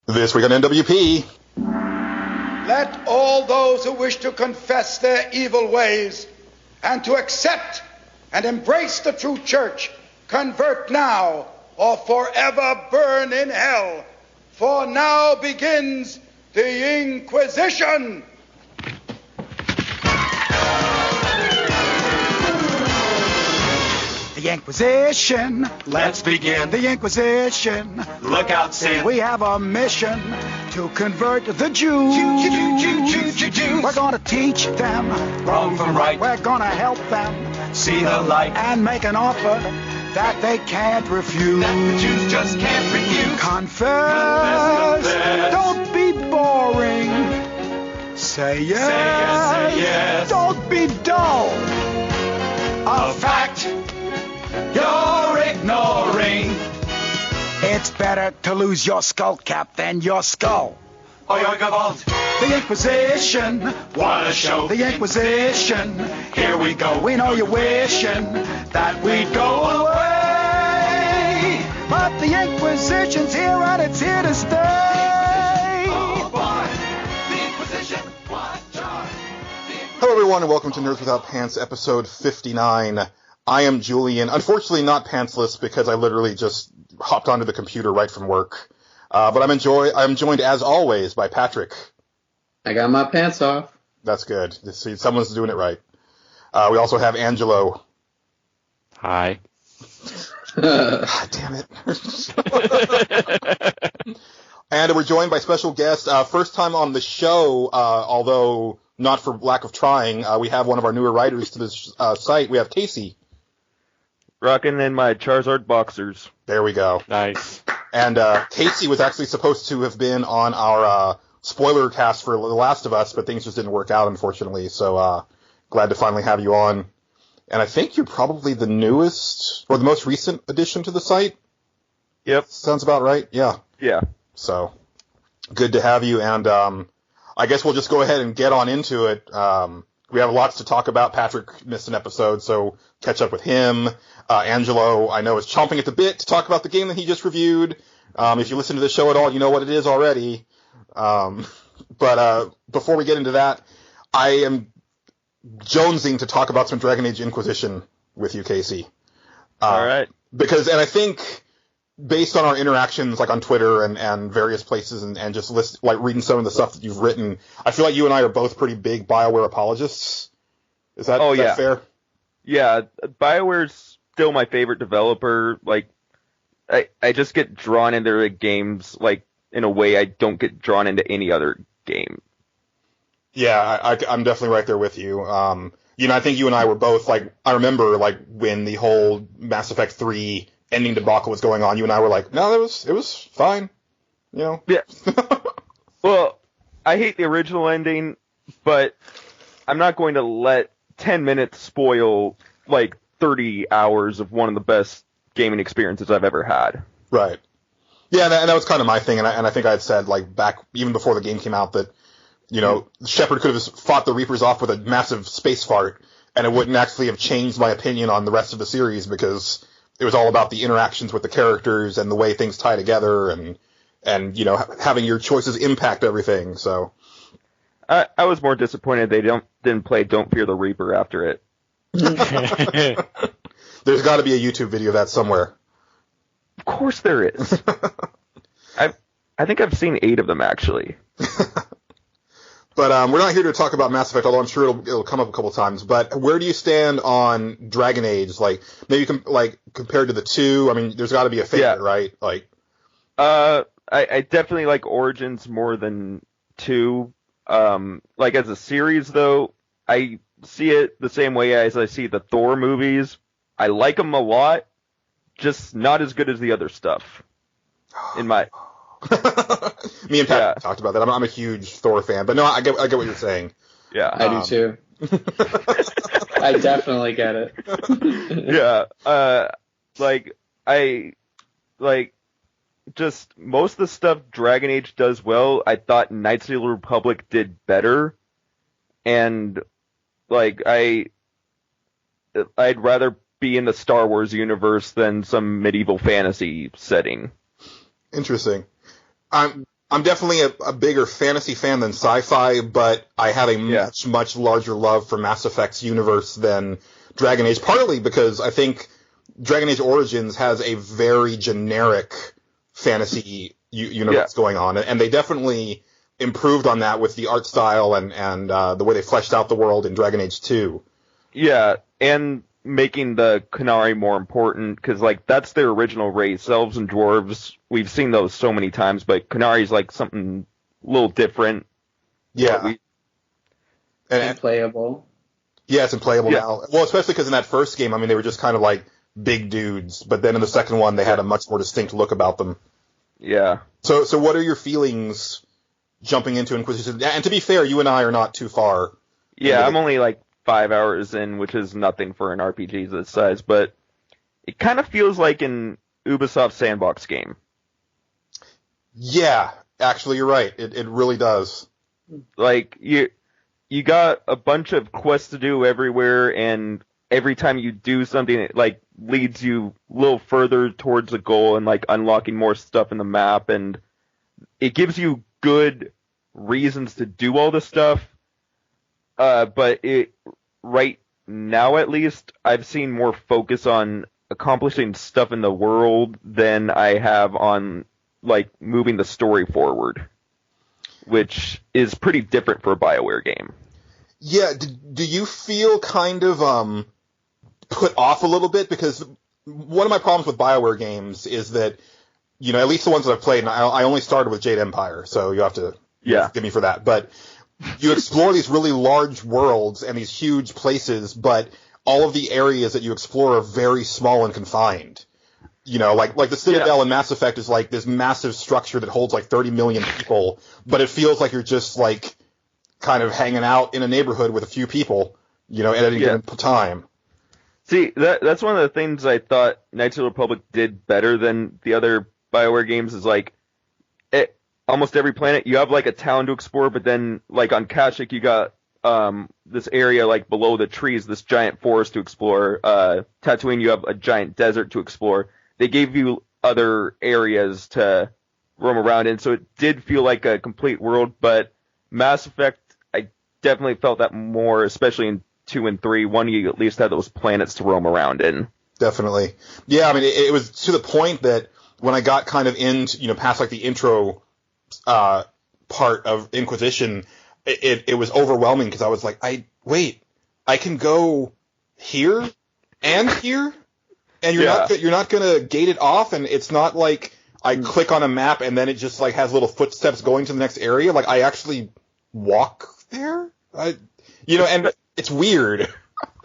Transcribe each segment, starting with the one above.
This week on NWP. Let all those who wish to confess their evil ways and to accept and embrace the true church convert now or forever burn in hell. For now begins the Inquisition. The Inquisition. Let's begin. The Inquisition. Look out, Sam. We have a mission to convert the Jews. We're gonna teach them wrong from right. We're gonna help them See the light. and make an offer that they can't refuse. That the Jews just can't refuse. Confess. Confess. Don't be boring. Say yes. Say yes. Don't be dull. A fact you're ignoring. It's better to lose your skull cap than your skull. Oyoigavalt. The Inquisition. What a show. The Inquisition. Here we go. We know you're wishing that we'd go away. But the Inquisition's here and it's here to stay. Oh boy. The Inquisition. What joy. Hello everyone and welcome to Nerds Without Pants, episode 59. I am Julian, unfortunately not pantsless because I literally just hopped onto the computer right from work. But I'm joined as always by Patrick. I got my pants off. That's good. See, someone's doing it right. We also have Angelo. Hi. God damn it. And we're joined by special guest, first time on the show, although not for lack of trying. We have one of our newer writers to this site. We have Casey. Rocking in my Charizard boxers. There we go. Nice. And Casey was actually supposed to have been on our spoiler cast for The Last of Us, but things just didn't work out, unfortunately. So glad to finally have you on. And I think you're probably the newest, or the most recent addition to the site. Yep. Sounds about right? Yeah. Yeah. So good to have you. And I guess we'll just go ahead and get on into it. We have lots to talk about. Patrick missed an episode, so catch up with him. Angelo, I know, is chomping at the bit to talk about the game that he just reviewed. If you listen to the show at all, you know what it is already. But before we get into that, I am jonesing to talk about some Dragon Age Inquisition with you, Casey. All right. And I think based on our interactions, like on Twitter and various places, and just reading some of the stuff that you've written, I feel like you and I are both pretty big BioWare apologists. Is that fair? Yeah, BioWare's still my favorite developer. Like, I just get drawn into their games, like, in a way I don't get drawn into any other game. Yeah, I'm definitely right there with you. I think you and I were both, like, I remember, like, when the whole Mass Effect 3 ending debacle was going on, you and I were like, no, it was fine, you know? Yeah. Well, I hate the original ending, but I'm not going to let 10 minutes spoil, like, 30 hours of one of the best gaming experiences I've ever had. Right. Yeah, and that was kind of my thing, and I think I had said, like, back, even before the game came out, that, you know, Shepard could have fought the Reapers off with a massive space fart, and it wouldn't actually have changed my opinion on the rest of the series, because it was all about the interactions with the characters and the way things tie together, and you know, having your choices impact everything. So I was more disappointed they didn't play Don't Fear the Reaper after it. There's got to be a YouTube video of that somewhere. Of course there is. I think I've seen 8 of them, actually. But we're not here to talk about Mass Effect, although I'm sure it'll come up a couple times. But where do you stand on Dragon Age? Like, maybe compared to the 2? I mean, there's got to be a favorite, right? Like, I definitely like Origins more than 2. Like, as a series, though, I see it the same way as I see the Thor movies. I like them a lot, just not as good as the other stuff. In my... Me and Pat talked about that. I'm a huge Thor fan, but no, I get what you're saying. Yeah, I do too. I definitely get it. Yeah, just most of the stuff Dragon Age does well, I thought Knights of the Republic did better, and like I'd rather be in the Star Wars universe than some medieval fantasy setting. Interesting. I'm definitely a bigger fantasy fan than sci-fi, but I have a much larger love for Mass Effect's universe than Dragon Age, partly because I think Dragon Age Origins has a very generic fantasy universe going on, and they definitely improved on that with the art style and the way they fleshed out the world in Dragon Age 2. Yeah, and making the Qunari more important, because, like, that's their original race. Elves and dwarves, we've seen those so many times, but Qunari's, like, something a little different. Yeah. And playable. Yeah, it's playable now. Well, especially because in that first game, I mean, they were just kind of like big dudes, but then in the second one, they had a much more distinct look about them. Yeah. So what are your feelings jumping into Inquisition? And to be fair, you and I are not too far. Yeah, I'm only like 5 hours in, which is nothing for an RPG this size, but it kind of feels like an Ubisoft sandbox game. Yeah, actually, you're right. It really does. Like, you got a bunch of quests to do everywhere, and every time you do something, it, like, leads you a little further towards the goal and, like, unlocking more stuff in the map, and it gives you good reasons to do all this stuff. But right now, at least, I've seen more focus on accomplishing stuff in the world than I have on, like, moving the story forward, which is pretty different for a BioWare game. Yeah, do you feel kind of put off a little bit? Because one of my problems with BioWare games is that, you know, at least the ones that I've played, and I only started with Jade Empire, so you have to forgive me for that, but you explore these really large worlds and these huge places, but all of the areas that you explore are very small and confined. You know, like the Citadel in Mass Effect is like this massive structure that holds like 30 million people, but it feels like you're just like kind of hanging out in a neighborhood with a few people, you know, at any given time. See, that's one of the things I thought Knights of the Republic did better than the other BioWare games is like, almost every planet, you have, like, a town to explore, but then, like, on Kashyyyk, you got this area, like, below the trees, this giant forest to explore. Tatooine, you have a giant desert to explore. They gave you other areas to roam around in, so it did feel like a complete world, but Mass Effect, I definitely felt that more, especially in 2 and 3. 1, you at least had those planets to roam around in. Definitely. Yeah, I mean, it was to the point that when I got kind of into, you know, past, like, the intro part of Inquisition, it was overwhelming because I was like, I can go here and here, and you're not gonna gate it off, and it's not like I click on a map and then it just like has little footsteps going to the next area. Like I actually walk there, and it's weird.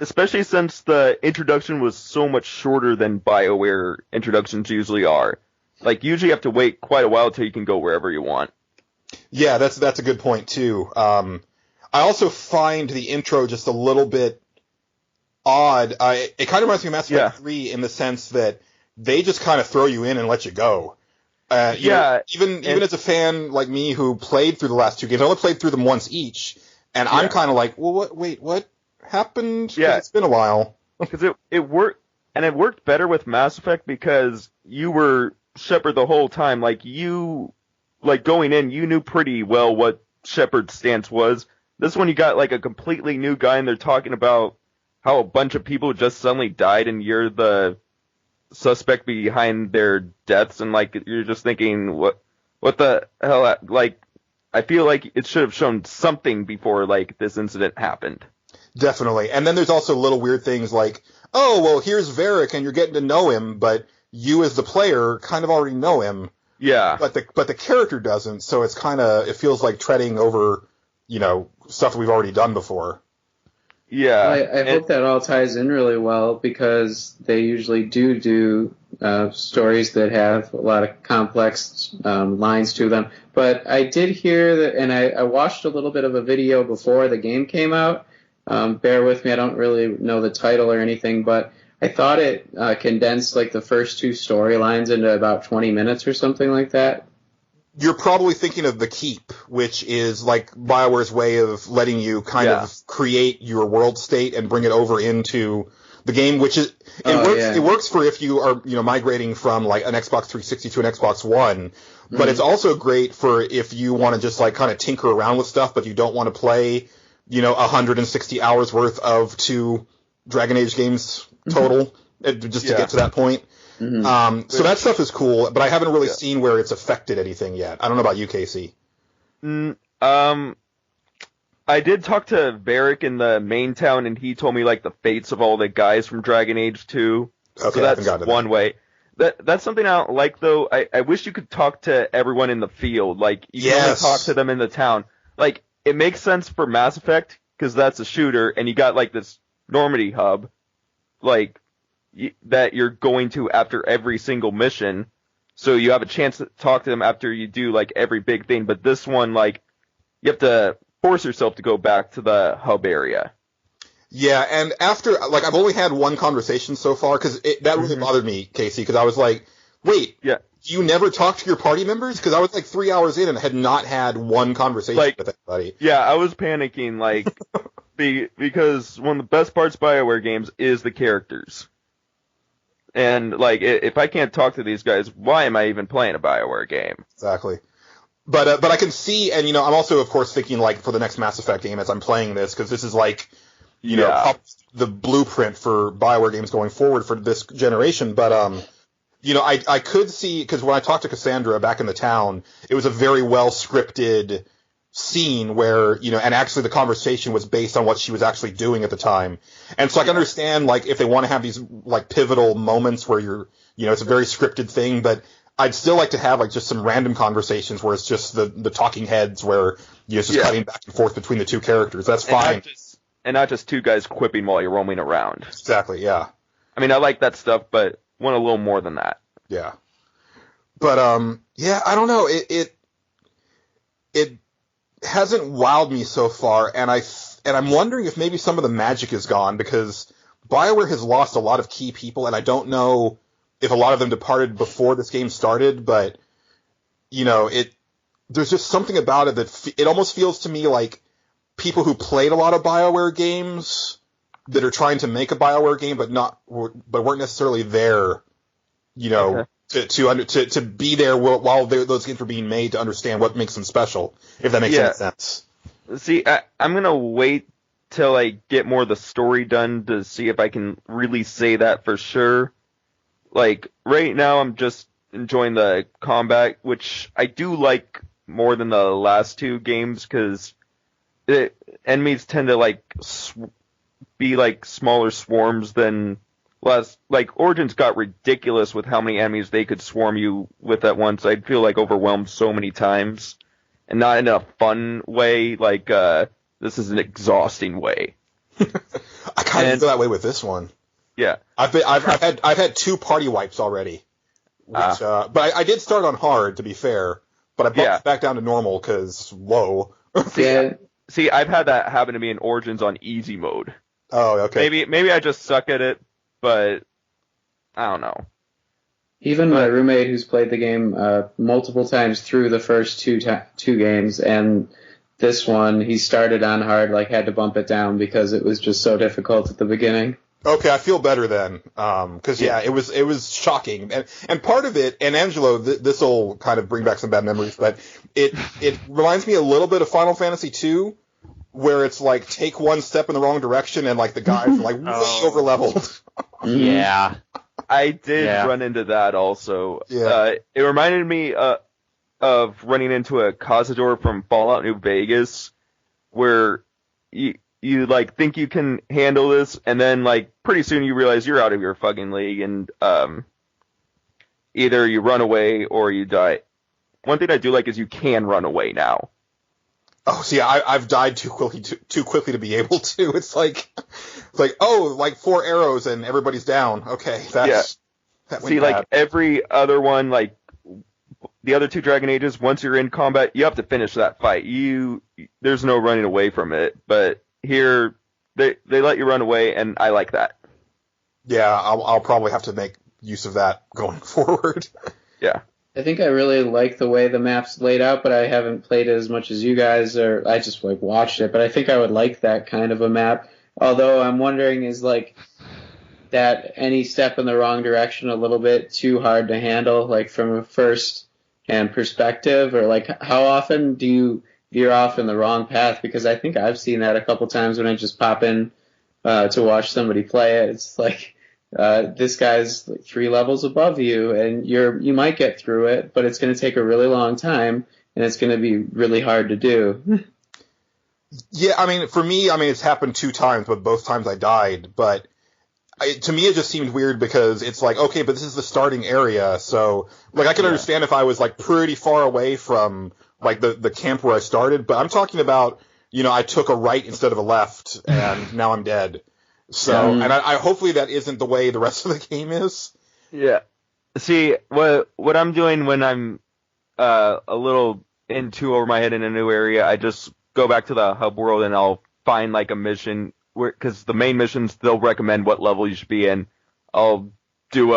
Especially since the introduction was so much shorter than BioWare introductions usually are. Like, usually you have to wait quite a while till you can go wherever you want. Yeah, that's a good point, too. I also find the intro just a little bit odd. It kind of reminds me of Mass Effect 3 in the sense that they just kind of throw you in and let you go. Even as a fan like me who played through the last two games, I only played through them once each, and I'm kind of like, well, what happened? Yeah. It's been a while. Because it worked, and it worked better with Mass Effect because you were Shepard the whole time. Like, going in, you knew pretty well what Shepard's stance was. This one, you got, like, a completely new guy, and they're talking about how a bunch of people just suddenly died, and you're the suspect behind their deaths, and, like, you're just thinking, what the hell? Like, I feel like it should have shown something before, like, this incident happened. Definitely. And then there's also little weird things like, oh, well, here's Varric, and you're getting to know him, but you as the player kind of already know him. Yeah. But the character doesn't, so it's it feels like treading over, you know, stuff that we've already done before. Yeah. I hope that all ties in really well because they usually do stories that have a lot of complex lines to them. But I did hear that, and I watched a little bit of a video before the game came out. Bear with me, I don't really know the title or anything, but I thought it condensed like the first two storylines into about 20 minutes or something like that. You're probably thinking of The Keep, which is like BioWare's way of letting you kind of create your world state and bring it over into the game, which is yeah. It works for if you are migrating from like an Xbox 360 to an Xbox One, but it's also great for if you want to just like kind of tinker around with stuff, but you don't want to play 160 hours worth of 2 Dragon Age games total just to get to that point. So that stuff is cool, but I haven't really seen where it's affected anything yet. I don't know about you, Casey. I did talk to Varric in the main town, and he told me like the fates of all the guys from Dragon Age 2. Okay, so that's one way. That's something I don't like, though. I wish you could talk to everyone in the field. Like, you can only talk to them in the town. Like, it makes sense for Mass Effect, because that's a shooter, and you got like this Normandy hub, like, that you're going to after every single mission. So you have a chance to talk to them after you do like every big thing. But this one, like, you have to force yourself to go back to the hub area. Yeah, and after, like, I've only had one conversation so far, because that really bothered me, Casey, because I was like, wait, you never talked to your party members? Because I was like 3 hours in and had not had one conversation with anybody. Yeah, I was panicking, like, because one of the best parts of BioWare games is the characters. And, like, if I can't talk to these guys, why am I even playing a BioWare game? Exactly. But I can see, and I'm also, of course, thinking, like, for the next Mass Effect game as I'm playing this, because this is, like, the blueprint for BioWare games going forward for this generation. But, I could see, because when I talked to Cassandra back in the town, it was a very well-scripted scene where, and actually the conversation was based on what she was actually doing at the time. And so I can understand, like, if they want to have these, like, pivotal moments where you're, it's a very scripted thing, but I'd still like to have like just some random conversations where it's just the talking heads where it's just cutting back and forth between the two characters. That's fine. And not just two guys quipping while you're roaming around. Exactly, yeah. I mean, I like that stuff, but want a little more than that. Yeah. But I don't know. It hasn't wowed me so far, and I'm wondering if maybe some of the magic is gone, because BioWare has lost a lot of key people, and I don't know if a lot of them departed before this game started, but, there's just something about it that it almost feels to me like people who played a lot of BioWare games that are trying to make a BioWare game but weren't necessarily there, to be there while those games were being made to understand what makes them special, if that makes any sense. See, I'm going to wait till I get more of the story done to see if I can really say that for sure. Like, right now I'm just enjoying the combat, which I do like more than the last 2 games, because enemies tend to, like, be, like, smaller swarms than last. Like, Origins got ridiculous with how many enemies they could swarm you with at once. I'd feel, like, overwhelmed so many times, and not in a fun way, like, this is an exhausting way. I kind of feel that way with this one. Yeah, I've had 2 party wipes already, which, but I did start on hard, to be fair, but I bumped back down to normal because whoa. See, I've had that happen to me in Origins on easy mode. Oh, okay. Maybe I just suck at it, but I don't know. Even my roommate, who's played the game multiple times through the first two games, and this one, he started on hard, like had to bump it down because it was just so difficult at the beginning. Okay, I feel better then, because it was shocking, and part of it, and Angelo, this will kind of bring back some bad memories, but it reminds me a little bit of Final Fantasy II, where it's like take one step in the wrong direction and like the guys are like way over leveled. Yeah, I did run into that also. Yeah, it reminded me of running into a Cazador from Fallout New Vegas, where you like think you can handle this, and then like pretty soon you realize you're out of your fucking league, and either you run away or you die. One thing I do like is you can run away now. Oh, see, I've died too quickly to be able to. It's like 4 arrows and everybody's down. Okay, that went see, bad. Like every other one, like the other 2 Dragon Ages, once you're in combat, you have to finish that fight. There's no running away from it, but here, they let you run away, and I like that. Yeah, I'll probably have to make use of that going forward. Yeah. I think I really like the way the map's laid out, but I haven't played it as much as you guys, or I just like watched it, but I think I would like that kind of a map. Although I'm wondering is like, that any step in the wrong direction a little bit too hard to handle, like from a first-hand perspective, or like how often do you veer off in the wrong path? Because I think I've seen that a couple times when I just pop in to watch somebody play it. It's like this guy's like 3 levels above you, and you might get through it, but it's going to take a really long time, and it's going to be really hard to do. Yeah, I mean, for me, it's happened 2 times, but both times I died. But to me, it just seemed weird because it's like, okay, but this is the starting area, so like I could understand if I was like pretty far away from like the camp where I started, but I'm talking about, I took a right instead of a left, and now I'm dead. So, and I hopefully that isn't the way the rest of the game is. Yeah. See, what I'm doing when I'm a little in too over my head in a new area, I just go back to the hub world and I'll find like a mission because the main missions, they'll recommend what level you should be in. I'll do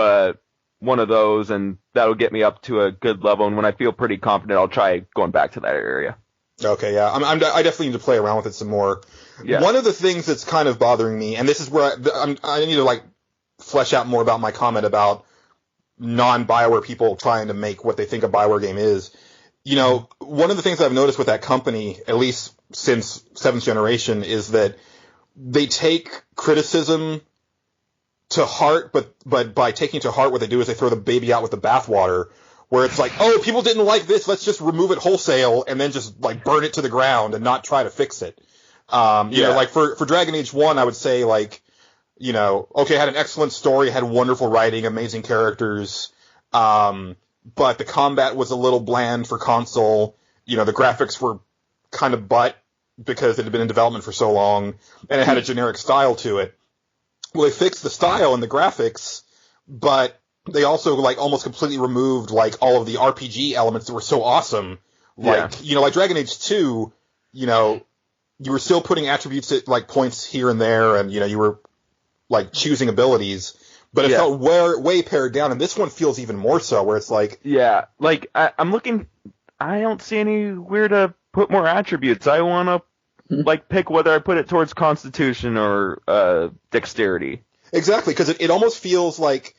one of those and that'll get me up to a good level. And when I feel pretty confident, I'll try going back to that area. Okay, yeah. I definitely need to play around with it some more. Yeah. One of the things that's kind of bothering me, and this is where I need to like flesh out more about my comment about non-BioWare people trying to make what they think a BioWare game is. One of the things I've noticed with that company, at least since 7th Generation, is that they take criticism to heart, but by taking to heart, what they do is they throw the baby out with the bathwater, where it's like, oh, people didn't like this, let's just remove it wholesale and then just like burn it to the ground and not try to fix it. Like for Dragon Age 1, I would say like, okay, it had an excellent story, had wonderful writing, amazing characters, but the combat was a little bland for console. The graphics were kind of butt because it had been in development for so long, and it had a generic style to it. Well, they fixed the style and the graphics, but they also like almost completely removed like all of the RPG elements that were so awesome. Like, like Dragon Age 2, you were still putting attributes at like points here and there, and you were like choosing abilities, but it felt way pared down. And this one feels even more so, where it's like, like I'm looking, I don't see anywhere to put more attributes. I want to like pick whether I put it towards Constitution or Dexterity. Exactly, because it almost feels like,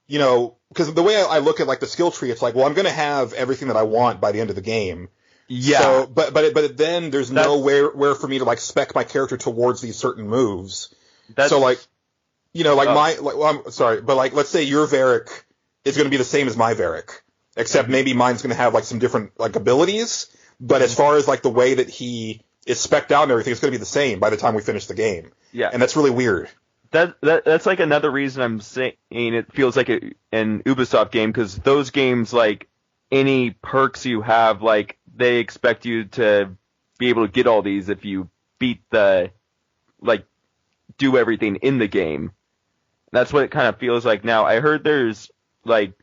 because the way I look at like the skill tree, it's like, well, I'm going to have everything that I want by the end of the game. Yeah. So, but then there's nowhere for me to like spec my character towards these certain moves. So like, I'm sorry, but like, let's say your Varric is going to be the same as my Varric, except maybe mine's going to have like some different like abilities. But as far as like the way that he is spec'd out and everything, it's going to be the same by the time we finish the game. Yeah. And that's really weird. That's like another reason I'm saying it feels like an Ubisoft game, because those games, like any perks you have, like they expect you to be able to get all these if you beat do everything in the game. That's what it kind of feels like now. I heard there's like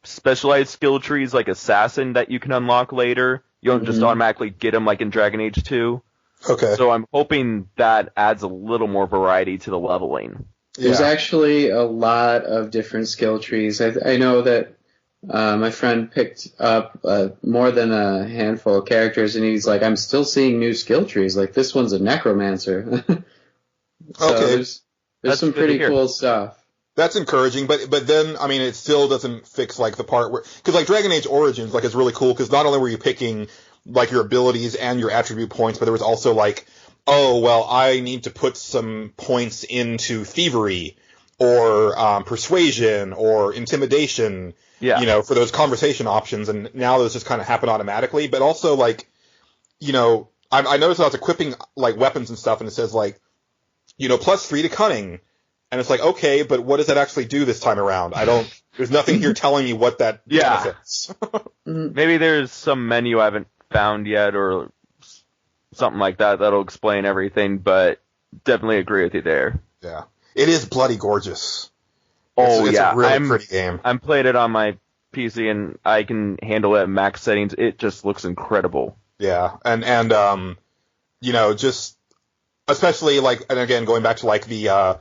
specialized skill trees like Assassin that you can unlock later. You don't just automatically get them like in Dragon Age 2. Okay. So I'm hoping that adds a little more variety to the leveling. There's actually a lot of different skill trees. I know that my friend picked up more than a handful of characters, and he's like, I'm still seeing new skill trees. Like, this one's a necromancer. So okay. There's some pretty cool stuff. That's encouraging, but then, it still doesn't fix, like, the part where... Because, like, Dragon Age Origins, like, is really cool, because not only were you picking, like, your abilities and your attribute points, but there was also, like, oh, well, I need to put some points into thievery, or persuasion, or intimidation, for those conversation options, and now those just kind of happen automatically. But also, like, I noticed I was equipping, like, weapons and stuff, and it says, like, +3 to cunning. And it's like, okay, but what does that actually do this time around? There's nothing here telling me what that benefits. Maybe there's some menu I haven't found yet or something like that that'll explain everything, but definitely agree with you there. Yeah. It is bloody gorgeous. It's a really pretty game. I'm playing it on my PC and I can handle it at max settings. It just looks incredible. Yeah. And just especially like, and again, going back to like the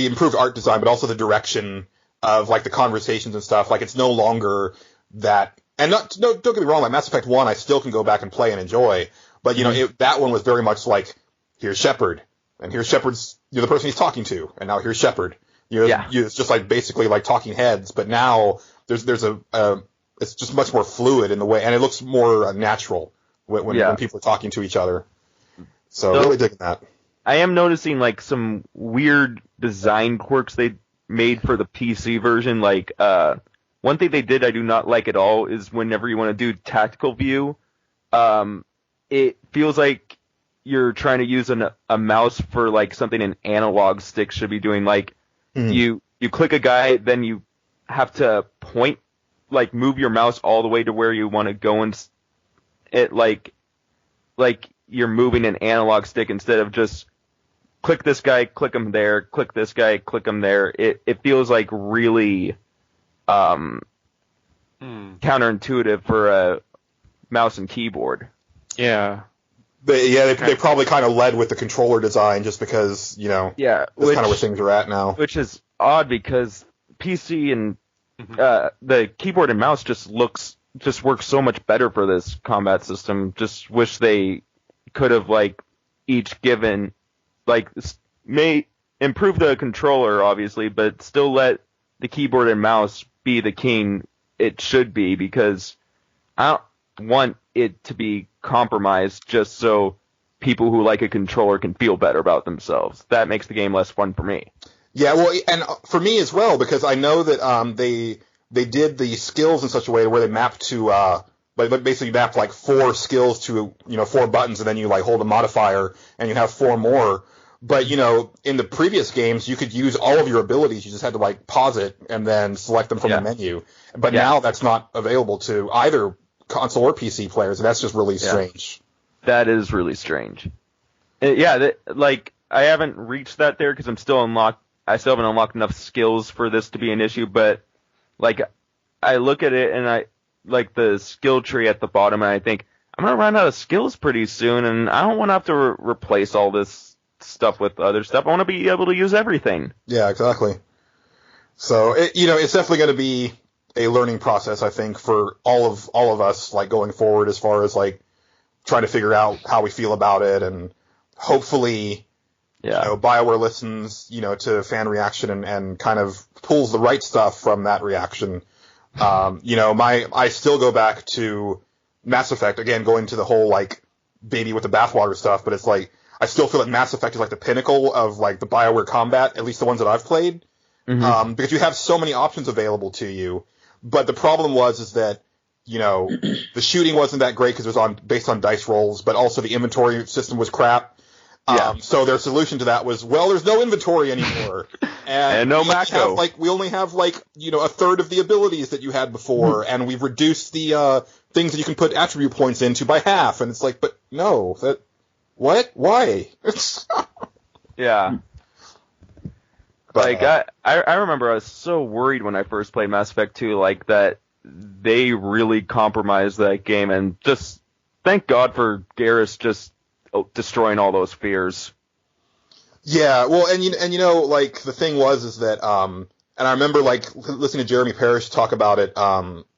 improved art design, but also the direction of like the conversations and stuff. Like, it's no longer that, and don't get me wrong, like Mass Effect 1, I still can go back and play and enjoy, but that one was very much like, here's Shepard, and here's Shepard's, the person he's talking to, and now here's Shepard. It's just like basically like talking heads, but now there's it's just much more fluid in the way, and it looks more natural when people are talking to each other. So really digging that. I am noticing like some weird design quirks they made for the PC version. Like one thing they did I do not like at all is whenever you want to do tactical view, it feels like you're trying to use a mouse for like something an analog stick should be doing. Like you click a guy, then you have to point, like move your mouse all the way to where you want to go, and it like you're moving an analog stick instead of just click this guy, click him there, click this guy, click him there. It feels like really counterintuitive for a mouse and keyboard. Yeah. They probably kind of led with the controller design just because, that's kind of where things are at now. Which is odd because PC and the keyboard and mouse just works so much better for this combat system. Just wish they could have like each given may improve the controller obviously, but still let the keyboard and mouse be the king it should be, because I don't want it to be compromised just so people who like a controller can feel better about themselves. That makes the game less fun for me. Yeah, well, and for me as well, because I know that they did the skills in such a way where they mapped to basically mapped like 4 skills to 4 buttons, and then you like hold a modifier and you have 4 more. But in the previous games you could use all of your abilities. You just had to like pause it and then select them from the menu. But now that's not available to either console or PC players, and that's just really strange. That is really strange. Like I haven't reached that there because I still haven't unlocked enough skills for this to be an issue. But like I look at it and I like the skill tree at the bottom, and I think I'm gonna run out of skills pretty soon, and I don't want to have to replace all this stuff with other stuff. I want to be able to use everything. Yeah, exactly. So it's definitely going to be a learning process, I think, for all of us, like going forward, as far as like trying to figure out how we feel about it, and hopefully, BioWare listens, to fan reaction and kind of pulls the right stuff from that reaction. I still go back to Mass Effect again, going to the whole like baby with the bathwater stuff, but it's like I still feel like Mass Effect is like the pinnacle of like the BioWare combat, at least the ones that I've played, because you have so many options available to you. But the problem is that the shooting wasn't that great because it was based on dice rolls, but also the inventory system was crap. So their solution to that was, well, there's no inventory anymore, and no Mako. We only have a third of the abilities that you had before, and we've reduced the things that you can put attribute points into by half. And it's like, but no, what? Why? Yeah. But, I remember I was so worried when I first played Mass Effect 2, like that they really compromised that game, and just thank God for Garrus just destroying all those fears. Yeah, well, and the thing is that and I remember like listening to Jeremy Parrish talk about it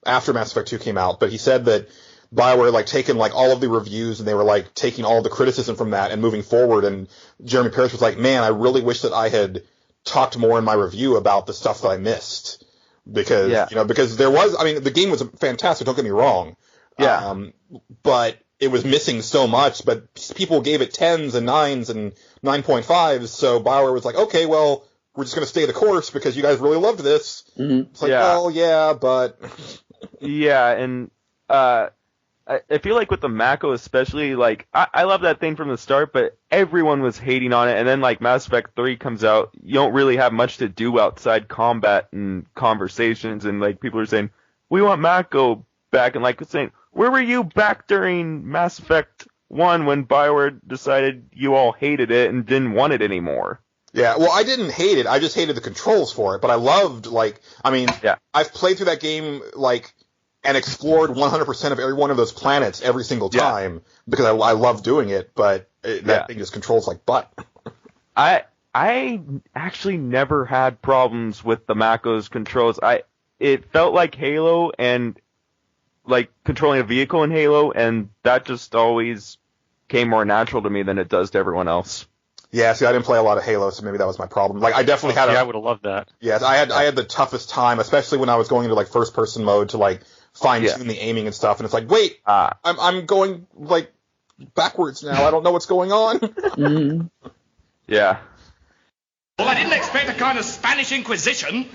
after Mass Effect 2 came out, but he said that BioWare like taken like all of the reviews and they were like taking all the criticism from that and moving forward, and Jeremy Parrish was like, man, I really wish that I had talked more in my review about the stuff that I missed, because because there was, the game was fantastic, don't get me wrong, but it was missing so much, but people gave it 10s and 9s and 9.5s, so BioWare was like, okay, well, we're just going to stay the course because you guys really loved this. It's like, well, yeah, but and I feel like with the Mako especially, like, I love that thing from the start, but everyone was hating on it, and then, like, Mass Effect 3 comes out, you don't really have much to do outside combat and conversations, and, like, people are saying, we want Mako back, and, like, saying, where were you back during Mass Effect 1 when BioWare decided you all hated it and didn't want it anymore? Yeah, well, I didn't hate it, I just hated the controls for it, but I loved, I've played through that game, and explored 100% of every one of those planets every single time because I love doing it, but that thing just controls like butt. I actually never had problems with the Mako's controls. It felt like Halo and like controlling a vehicle in Halo, and that just always came more natural to me than it does to everyone else. Yeah, see, I didn't play a lot of Halo, so maybe that was my problem. Like, I definitely had I would have loved that. Yes, I had the toughest time, especially when I was going into, like, first-person mode to, like, fine-tune the aiming and stuff, and it's like, wait, I'm going, like, backwards now. I don't know what's going on. Mm-hmm. Yeah. Well, I didn't expect a kind of Spanish Inquisition.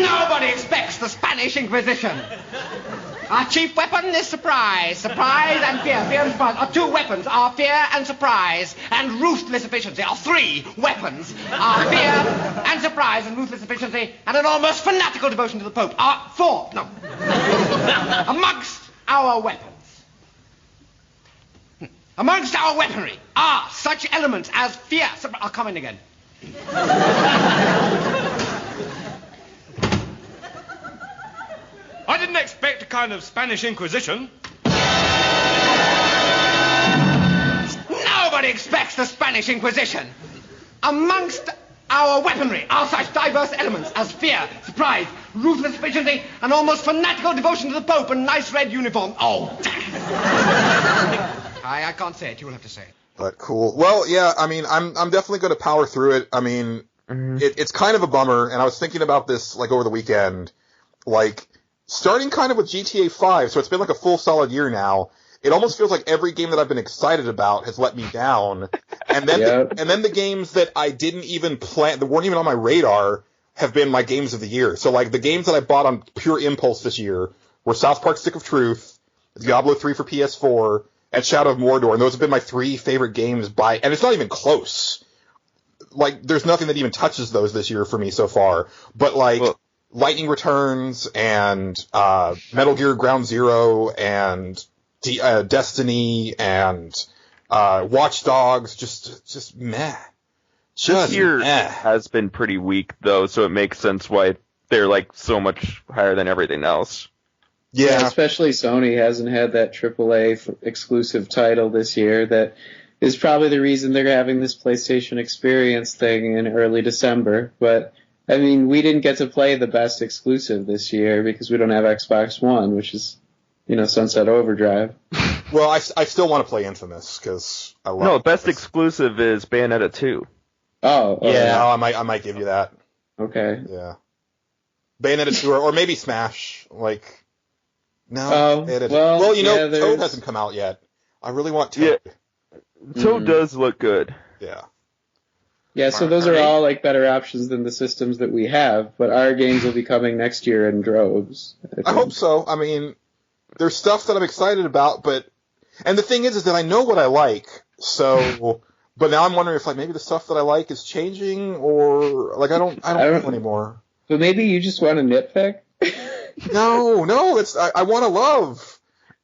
Nobody expects the Spanish Inquisition. Our chief weapon is surprise. Surprise and fear. Fear and surprise. Our two weapons are fear and surprise and ruthless efficiency. Our three weapons are fear and surprise and ruthless efficiency and an almost fanatical devotion to the Pope. Amongst our weapons. Amongst our weaponry are such elements as fear. I'll come in again. I didn't expect a kind of Spanish Inquisition. Nobody expects the Spanish Inquisition. Amongst our weaponry are such diverse elements as fear, surprise, ruthless efficiency, and almost fanatical devotion to the Pope and nice red uniform. Oh, I can't say it. You'll have to say it. But cool. Well, yeah, I mean, I'm definitely going to power through it. I mean, it's kind of a bummer, and I was thinking about this, like, over the weekend. Like, starting kind of with GTA 5, so it's been like a full solid year now. It almost feels like every game that I've been excited about has let me down. And then the games that I didn't even plan, that weren't even on my radar, have been my games of the year. So, like, the games that I bought on pure impulse this year were South Park Stick of Truth, Diablo 3 for PS4, and Shadow of Mordor. And those have been my three favorite games and it's not even close. Like, there's nothing that even touches those this year for me so far. But, like, Lightning Returns and Metal Gear Ground Zero and Destiny and Watch Dogs, just meh. This year has been pretty weak, though, so it makes sense why they're, like, so much higher than everything else. Yeah, especially Sony hasn't had that AAA exclusive title this year. That is probably the reason they're having this PlayStation Experience thing in early December. But, I mean, we didn't get to play the best exclusive this year because we don't have Xbox One, which is, Sunset Overdrive. Well, I still want to play Infamous because I love it. No, best exclusive is Bayonetta 2. Oh, yeah. No, I might give you that. Okay. Yeah. Bayonetta 2 or maybe Smash. Like, no. Toad hasn't come out yet. I really want Toad. Yeah. Toad does look good. Yeah. Yeah, so those are all, like, better options than the systems that we have, but our games will be coming next year in droves. I hope so. I mean, there's stuff that I'm excited about, and the thing is that I know what I like, so, but now I'm wondering if, like, maybe the stuff that I like is changing, or, like, I don't know anymore. But maybe you just want to nitpick? No, I want to love.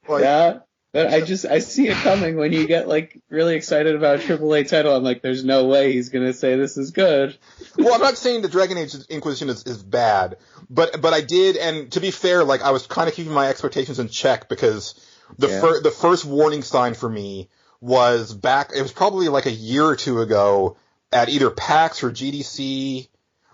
Like, yeah. But I see it coming when you get, like, really excited about a AAA title. I'm like, there's no way he's going to say this is good. Well, I'm not saying the Dragon Age Inquisition is bad, but I did, and to be fair, like, I was kind of keeping my expectations in check because the first warning sign for me was it was probably like a year or two ago at either PAX or GDC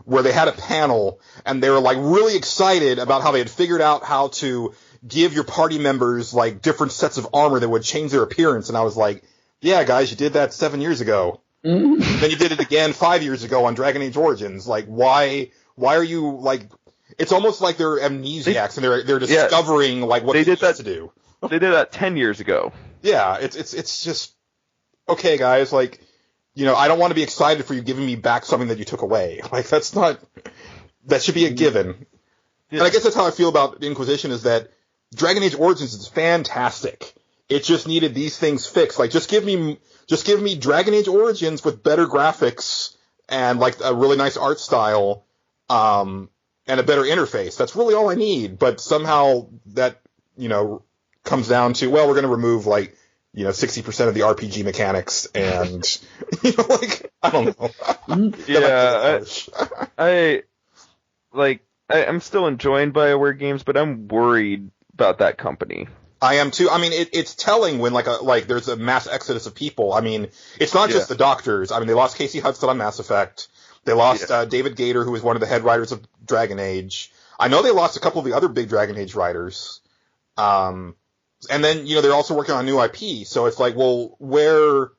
where they had a panel and they were, like, really excited about how they had figured out how to give your party members, like, different sets of armor that would change their appearance. And I was like, yeah, guys, you did that 7 years ago. Mm-hmm. Then you did it again 5 years ago on Dragon Age Origins. Like, why are you, like, it's almost like they're amnesiacs and they're discovering, like, what they used to do. They did that 10 years ago. Yeah, it's just, okay, guys, like, I don't want to be excited for you giving me back something that you took away. Like, that should be a given. Yeah. And I guess that's how I feel about Inquisition is that Dragon Age Origins is fantastic. It just needed these things fixed. Like, just give me Dragon Age Origins with better graphics and, like, a really nice art style, and a better interface. That's really all I need. But somehow that, comes down to, well, we're going to remove, like, 60% of the RPG mechanics and, like, I don't know. Yeah, I'm still enjoying BioWare games, but I'm worried about that company. I am too. I mean, it's telling when there's a mass exodus of people. I mean, it's not just the doctors. I mean, they lost Casey Hudson on Mass Effect. They lost David Gator, who was one of the head writers of Dragon Age. I know they lost a couple of the other big Dragon Age writers. And then, they're also working on new IP, so it's like, well, where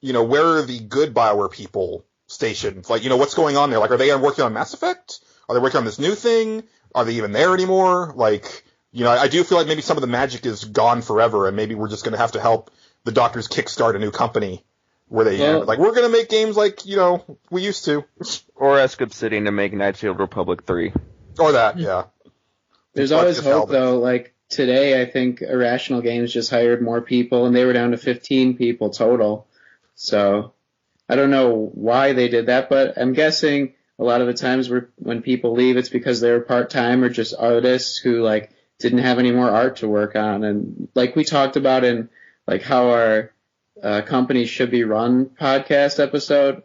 are the good BioWare people stationed? Like, what's going on there? Like, are they working on Mass Effect? Are they working on this new thing? Are they even there anymore? Like, I do feel like maybe some of the magic is gone forever, and maybe we're just going to have to help the doctors kickstart a new company where they, we're going to make games like, we used to. Or ask Obsidian to make Knights of the Old Republic 3. Or that, yeah. There's always hope, though. Like, today, I think Irrational Games just hired more people, and they were down to 15 people total. So, I don't know why they did that, but I'm guessing a lot of the times when people leave, it's because they're part-time or just artists who, like, didn't have any more art to work on. And like we talked about in, like, how our companies should be run podcast episode,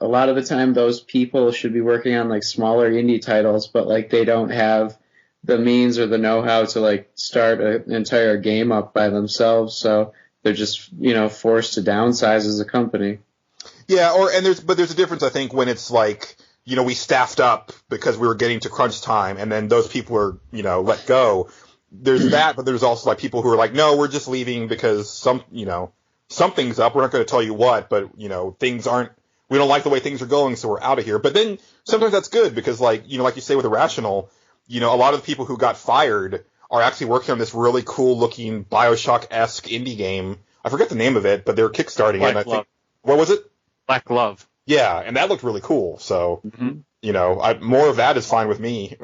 a lot of the time those people should be working on, like, smaller indie titles, but, like, they don't have the means or the know-how to, like, start an entire game up by themselves. So they're just, forced to downsize as a company. Yeah, but there's a difference, I think, when it's like, we staffed up because we were getting to crunch time, and then those people are, let go. There's that, but there's also, like, people who are like, no, we're just leaving because something's up. We're not going to tell you what, but, we don't like the way things are going, so we're out of here. But then sometimes that's good because, like, like you say with Irrational, a lot of the people who got fired are actually working on this really cool-looking BioShock-esque indie game. I forget the name of it, but they're kickstarting it. What was it? Black Glove. Yeah, and that looked really cool. So, more of that is fine with me.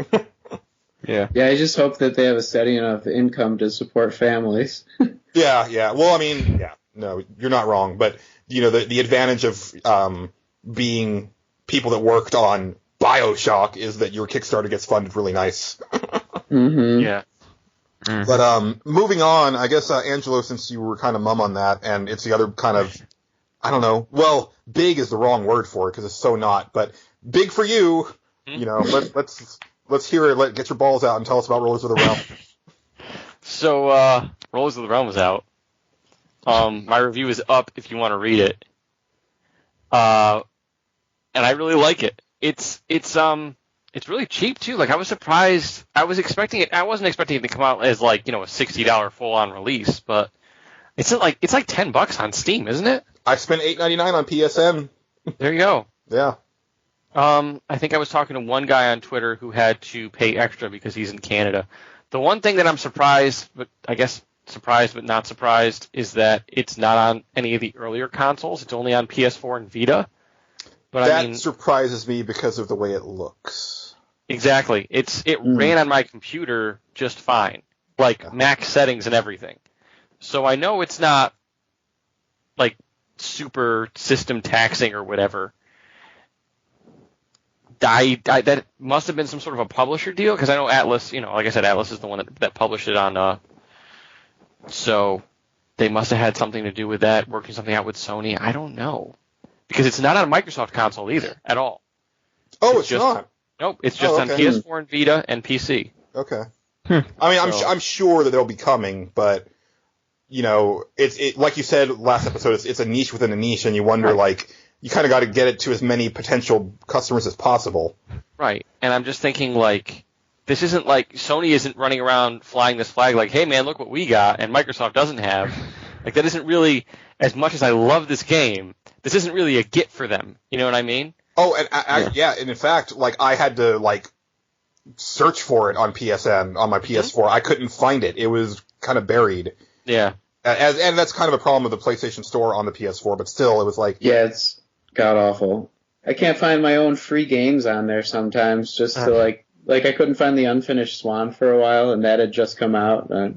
Yeah. Yeah, I just hope that they have a steady enough income to support families. Yeah. Well, I mean, no, you're not wrong. But, the advantage of being people that worked on BioShock is that your Kickstarter gets funded really nice. Mm-hmm. Yeah. Mm-hmm. But moving on, I guess, Angelo, since you were kind of mum on that, and it's the other kind of, I don't know, well, big is the wrong word for it because it's so not, but big for you, let's hear it, get your balls out and tell us about Rollers of the Realm. So, Rollers of the Realm was out. My review is up if you want to read it. And I really like it. It's really cheap too. Like, I was surprised. I wasn't expecting it to come out as, like, a $60 full-on release, but it's like $10 on Steam, isn't it? I spent $8.99 on PSN. There you go. Yeah. I think I was talking to one guy on Twitter who had to pay extra because he's in Canada. The one thing that I'm surprised but not surprised, is that it's not on any of the earlier consoles. It's only on PS4 and Vita. But that surprises me because of the way it looks. Exactly. It ran on my computer just fine, like Mac settings and everything. So I know it's not, like, super system taxing or whatever. That must have been some sort of a publisher deal, because I know Atlas, like I said, Atlas is the one that published it on, so they must have had something to do with that, working something out with Sony. I don't know. Because it's not on a Microsoft console either, at all. Oh, it's just not? Nope, it's just on PS4 and Vita and PC. Okay. I mean, I'm sure that they'll be coming, but, it's like you said last episode, it's a niche within a niche, and you wonder, like, you kind of got to get it to as many potential customers as possible. Right, and I'm just thinking, like, this isn't like Sony isn't running around flying this flag like, hey, man, look what we got, and Microsoft doesn't have. Like, that isn't really, as much as I love this game, this isn't really a get for them. You know what I mean? Oh, and and in fact, like, I had to, like, search for it on PSN, on my PS4. I couldn't find it. It was kind of buried. Yeah. And that's kind of a problem with the PlayStation Store on the PS4, but still, it was like... Yeah, it's god-awful. I can't find my own free games on there sometimes, just to, like, I couldn't find the Unfinished Swan for a while, and that had just come out. Oh,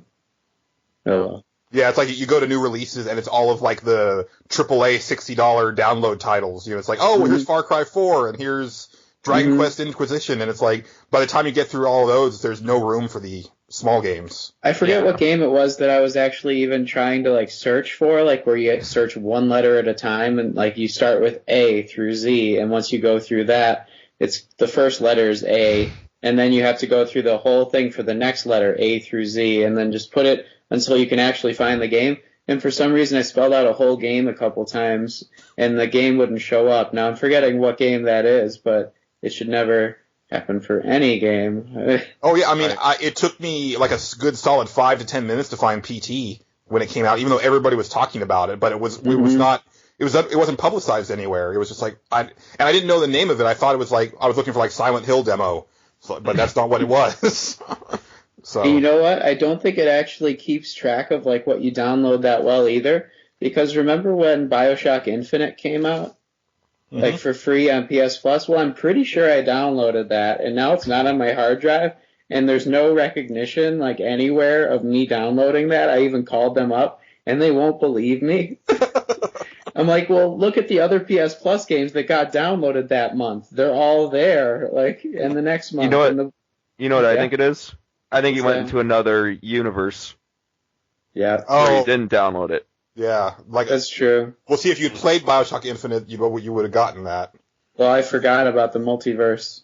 well. Yeah, it's like you go to new releases, and it's all of, like, the AAA $60 download titles. It's like, oh, here's Far Cry 4, and here's Dragon Quest Inquisition, and it's like, by the time you get through all of those, there's no room for the small games. I forget what game it was that I was actually even trying to, like, search for, like, where you search one letter at a time, and, like, you start with A through Z, and once you go through that, it's the first letter is A, and then you have to go through the whole thing for the next letter, A through Z, and then just put it until you can actually find the game. And for some reason, I spelled out a whole game a couple times, and the game wouldn't show up. Now, I'm forgetting what game that is, but it should never happen for any game. Oh yeah, I mean, it took me like a good solid 5 to 10 minutes to find PT when it came out, even though everybody was talking about it. But it was it wasn't publicized anywhere. It was just like I didn't know the name of it. I thought it was like I was looking for like Silent Hill demo, but that's not what it was. So And you know what? I don't think it actually keeps track of like what you download that well either. Because remember when BioShock Infinite came out? Like for free on PS Plus? Well, I'm pretty sure I downloaded that, and now it's not on my hard drive, and there's no recognition like anywhere of me downloading that. I even called them up, and they won't believe me. I'm like, well, look at the other PS Plus games that got downloaded that month. They're all there, like, and the next month. You know what I think it is? I think he went into another universe. Yeah. Where he didn't download it. Yeah, like that's true. Well, see, if you'd played BioShock Infinite, you would have gotten that. Well, I forgot about the multiverse.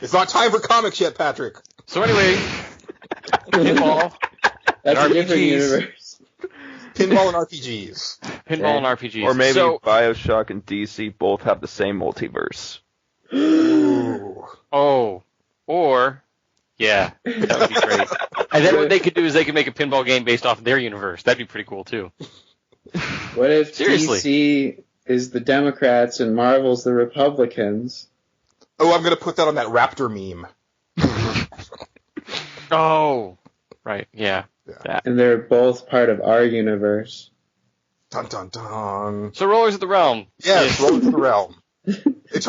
It's not time for comics yet, Patrick. So anyway, pinball. That's a different universe. Pinball and RPGs. Pinball and RPGs. Or maybe BioShock and DC both have the same multiverse. Oh. Or, yeah, that would be great. And then what they could do is they could make a pinball game based off of their universe. That'd be pretty cool, too. What if Seriously. DC is the Democrats and Marvel's the Republicans? Oh, I'm going to put that on that Raptor meme. Oh, right, yeah. That. And they're both part of our universe. Dun, dun, dun. So Rollers of the Realm. Yes, Rollers of the Realm. It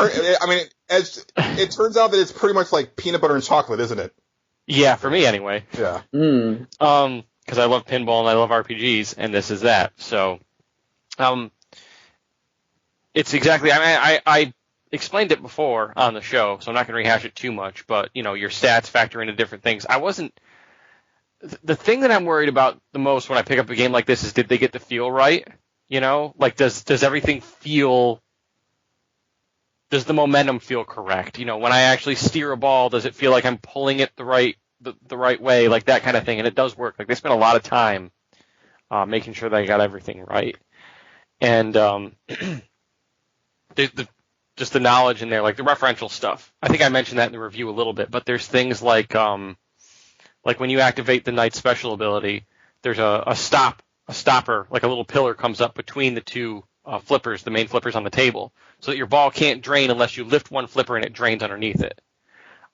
turns out that it's pretty much like peanut butter and chocolate, isn't it? Yeah, for me anyway. Yeah. Because I love pinball and I love RPGs, and this is that. So, it's exactly. I explained it before on the show, so I'm not going to rehash it too much. But your stats factor into different things. The thing that I'm worried about the most when I pick up a game like this is, did they get the feel right? Like does everything feel? Does the momentum feel correct? When I actually steer a ball, does it feel like I'm pulling it the right way, like that kind of thing? And it does work. Like they spent a lot of time making sure that I got everything right. And just the knowledge in there, like the referential stuff. I think I mentioned that in the review a little bit, but there's things like when you activate the Knight special ability, there's a stopper, like a little pillar comes up between the two flippers, the main flippers on the table, so that your ball can't drain unless you lift one flipper and it drains underneath it.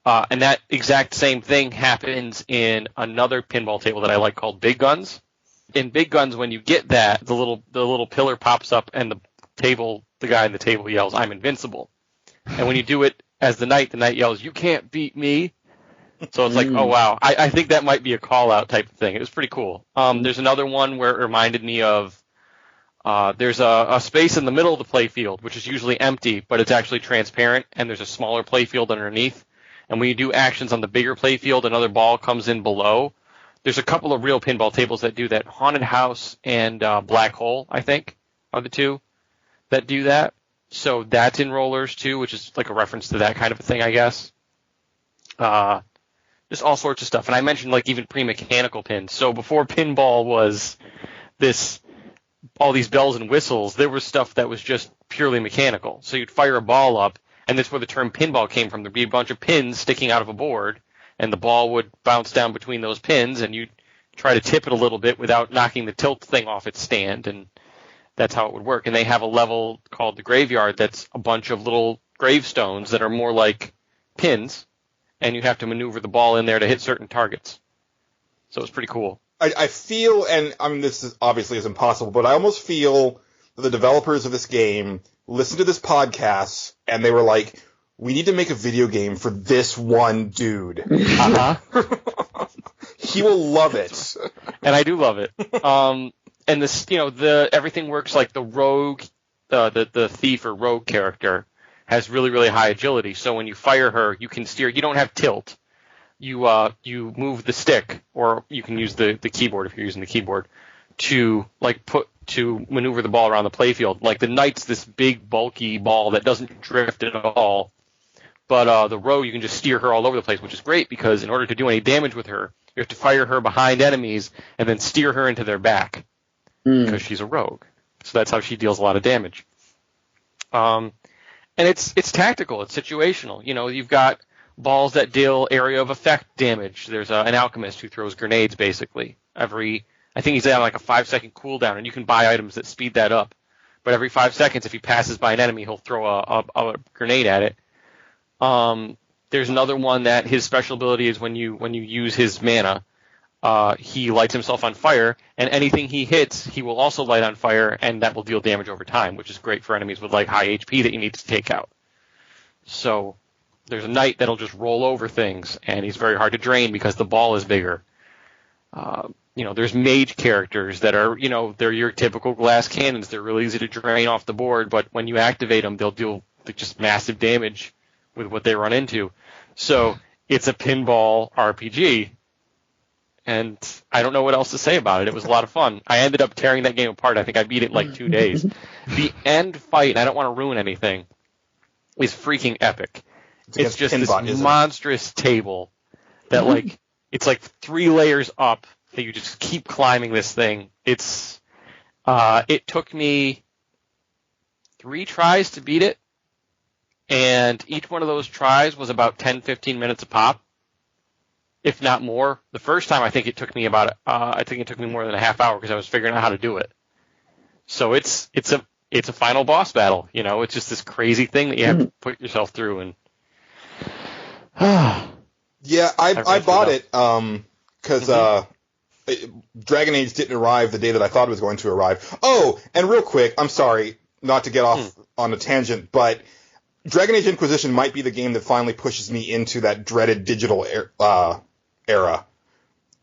And that exact same thing happens in another pinball table that I like called Big Guns. In Big Guns, when you get that, the little pillar pops up and the guy in the table yells, "I'm invincible." And when you do it as the Knight yells, "You can't beat me." So it's like, oh wow, I think that might be a call out type of thing. It was pretty cool. There's another one where it reminded me of there's a space in the middle of the playfield, which is usually empty, but it's actually transparent, and there's a smaller playfield underneath. And when you do actions on the bigger playfield, another ball comes in below. There's a couple of real pinball tables that do that. Haunted House and Black Hole, I think, are the two that do that. So that's in Rollers too, which is like a reference to that kind of a thing, I guess. Just all sorts of stuff. And I mentioned like even pre-mechanical pins. So before pinball was all these bells and whistles, there was stuff that was just purely mechanical. So you'd fire a ball up, and that's where the term pinball came from. There'd be a bunch of pins sticking out of a board, and the ball would bounce down between those pins, and you'd try to tip it a little bit without knocking the tilt thing off its stand, and that's how it would work. And they have a level called the Graveyard that's a bunch of little gravestones that are more like pins, and you have to maneuver the ball in there to hit certain targets. So it's pretty cool. I feel, and I mean this is obviously is impossible, but I almost feel that the developers of this game listened to this podcast and they were like, we need to make a video game for this one dude. He will love it. And I do love it. And this, everything works like the rogue, the thief or rogue character has really, really high agility. So when you fire her, you can steer. You don't have tilt. You move the stick, or you can use the keyboard if you're using the keyboard to maneuver the ball around the playfield. Like the Knight's this big bulky ball that doesn't drift at all, but the rogue you can just steer her all over the place, which is great because in order to do any damage with her, you have to fire her behind enemies and then steer her into their back because she's a rogue. So that's how she deals a lot of damage. And it's tactical. It's situational. You know, you've got balls that deal area of effect damage. There's an alchemist who throws grenades basically I think he's on like a 5-second cooldown, and you can buy items that speed that up. But every 5 seconds, if he passes by an enemy, he'll throw a grenade at it. There's another one that his special ability is when you use his mana, he lights himself on fire, and anything he hits, he will also light on fire, and that will deal damage over time, which is great for enemies with like high HP that you need to take out. So there's a knight that'll just roll over things, and he's very hard to drain because the ball is bigger. There's mage characters that are, they're your typical glass cannons. They're really easy to drain off the board, but when you activate them, they'll deal just massive damage with what they run into. So it's a pinball RPG, and I don't know what else to say about it. It was a lot of fun. I ended up tearing that game apart. I think I beat it in like 2 days. The end fight, and I don't want to ruin anything, is freaking epic. It's just pinball, this monstrous table that it's like 3 layers up that you just keep climbing this thing. It took me 3 tries to beat it, and each one of those tries was about 10-15 minutes a pop, if not more. The first time I think it took me more than a half hour because I was figuring out how to do it. So it's a final boss battle. It's just this crazy thing that you have to put yourself through. And yeah, I bought it because Dragon Age didn't arrive the day that I thought it was going to arrive. Oh, and real quick, I'm sorry not to get off on a tangent, but Dragon Age Inquisition might be the game that finally pushes me into that dreaded digital era.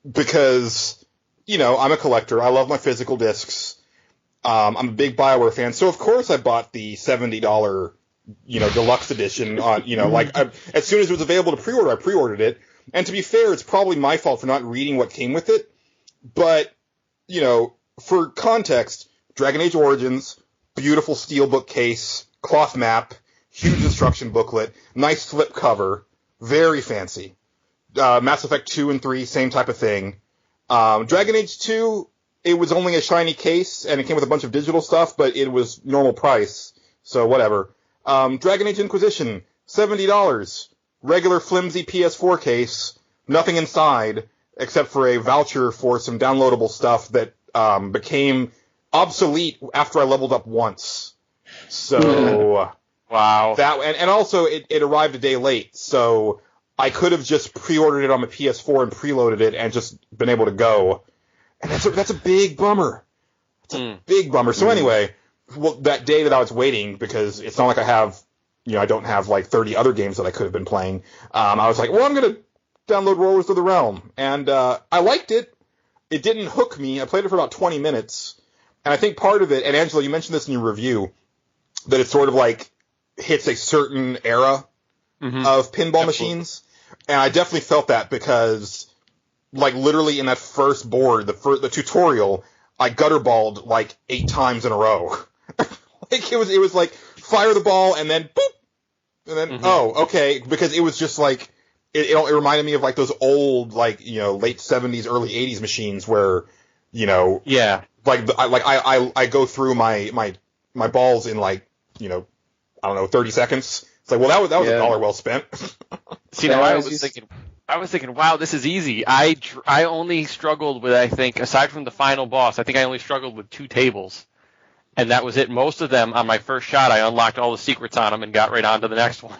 Because, I'm a collector. I love my physical discs. I'm a big BioWare fan. So, of course, I bought the $70, deluxe edition on, as soon as it was available to pre-order, I pre-ordered it. And to be fair, it's probably my fault for not reading what came with it. But, for context, Dragon Age Origins, beautiful steelbook case, cloth map, huge instruction booklet, nice flip cover, very fancy. Mass Effect 2 and 3, same type of thing. Dragon Age 2, it was only a shiny case, and it came with a bunch of digital stuff, but it was normal price, so whatever. Dragon Age Inquisition, $70. Regular flimsy PS4 case, nothing inside, except for a voucher for some downloadable stuff that became obsolete after I leveled up once. So... Wow. And also it arrived a day late, so I could have just pre-ordered it on my PS4 and preloaded it and just been able to go. And that's a big bummer. It's a big bummer. So anyway, that day that I was waiting, because it's not like I have, I don't have like 30 other games that I could have been playing. I was like, well, I'm going to download Rulers of the Realm. And I liked it. It didn't hook me. I played it for about 20 minutes. And I think part of it, and Angela, you mentioned this in your review, that it's sort of like hits a certain era of pinball machines. And I definitely felt that because, like, literally in that first board, the tutorial, I gutterballed like 8 times in a row. Like, it was like, fire the ball and then boop! And then, oh, okay. Because it was just like, it reminded me of like those old, like, late 70s, early 80s machines where, yeah. I go through my balls in like, I don't know, 30 seconds. It's like, well, that was $1 well spent. See, now I was thinking, wow, this is easy. I only struggled with, I think, aside from the final boss, I think I only struggled with 2 tables. And that was it. Most of them, on my first shot, I unlocked all the secrets on them and got right on to the next one.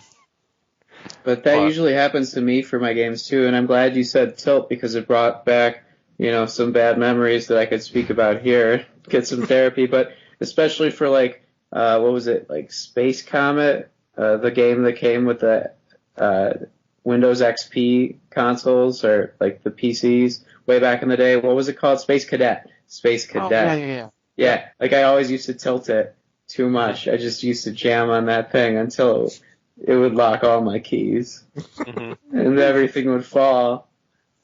But that usually happens to me for my games, too. And I'm glad you said tilt, because it brought back, some bad memories that I could speak about here, get some therapy. But especially for, like, what was it, like Space Comet, the game that came with the Windows XP consoles, or like the PCs way back in the day. What was it called? Space Cadet. Oh, yeah. Yeah, like I always used to tilt it too much. I just used to jam on that thing until it would lock all my keys. And everything would fall.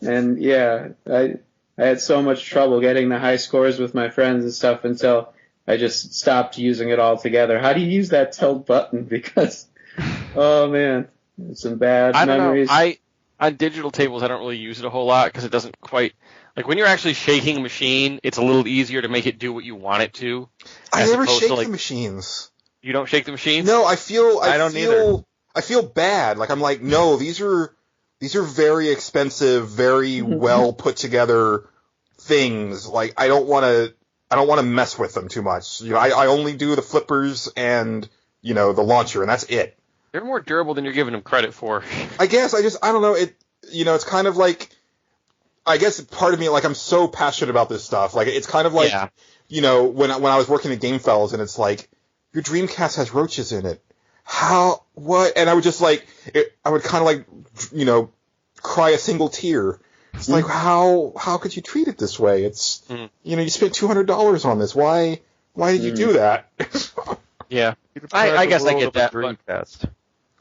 And yeah, I had so much trouble getting the high scores with my friends and stuff until I just stopped using it altogether. How do you use that tilt button? Because, oh man, some bad memories. I don't know. On digital tables, I don't really use it a whole lot because it doesn't quite, like when you're actually shaking a machine, it's a little easier to make it do what you want it to. I never shake the machines. You don't shake the machines? No, I feel either. I feel bad. Like I'm like, no, these are very expensive, very well put together things. Like I don't want to mess with them too much. You know, I only do the flippers and, you know, the launcher, and that's it. They're more durable than you're giving them credit for. I guess I don't know. You know, it's kind of like, I guess part of me, like, I'm so passionate about this stuff. Like, it's kind of like, you know, when I was working at Game Fells, and it's like, your Dreamcast has roaches in it. How? What? And I would just like, I would kind of like, you know, cry a single tear. It's like, how could you treat it this way? It's, you know, you spent $200 on this. Why did you do that? Yeah. I guess I get that. Dreamcast.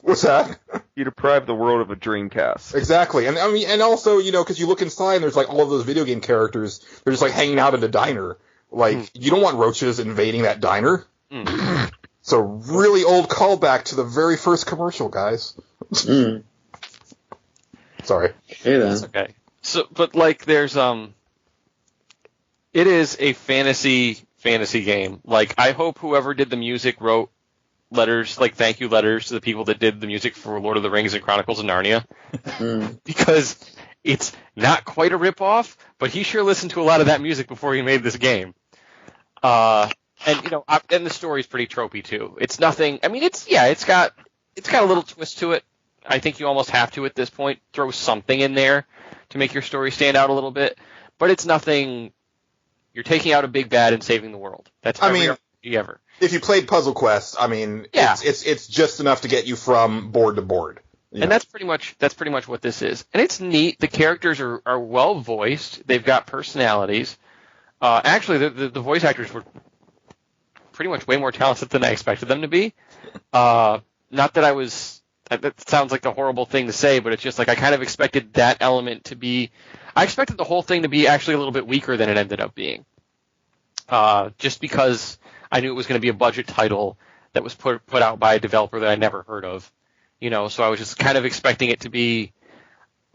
What's that? You deprive the world of a Dreamcast. Exactly. And I mean, and also, you know, because you look inside and there's like all of those video game characters, they're just like hanging out in a diner. Like, you don't want roaches invading that diner. It's a really old callback to the very first commercial, guys. Sorry. Hey, then. That's okay. So, but like, there's it is a fantasy game. Like, I hope whoever did the music wrote letters, like thank you letters to the people that did the music for Lord of the Rings and Chronicles of Narnia, because it's not quite a ripoff, but he sure listened to a lot of that music before he made this game. And you know, and the story's pretty tropey too. It's nothing. I mean, it's got a little twist to it. I think you almost have to at this point throw something in there to make your story stand out a little bit, but it's nothing. You're taking out a big bad and saving the world. That's every RPG ever. If you played Puzzle Quest, I mean, it's just enough to get you from board to board. And that's pretty much what this is. And it's neat. The characters are well voiced. They've got personalities. Actually, the voice actors were pretty much way more talented than I expected them to be. Not that I was. That sounds like a horrible thing to say, but it's just like I kind of expected that element to be. I expected the whole thing to be actually a little bit weaker than it ended up being. Just because I knew it was going to be a budget title that was put out by a developer that I never heard of, you know. So I was just kind of expecting it to be,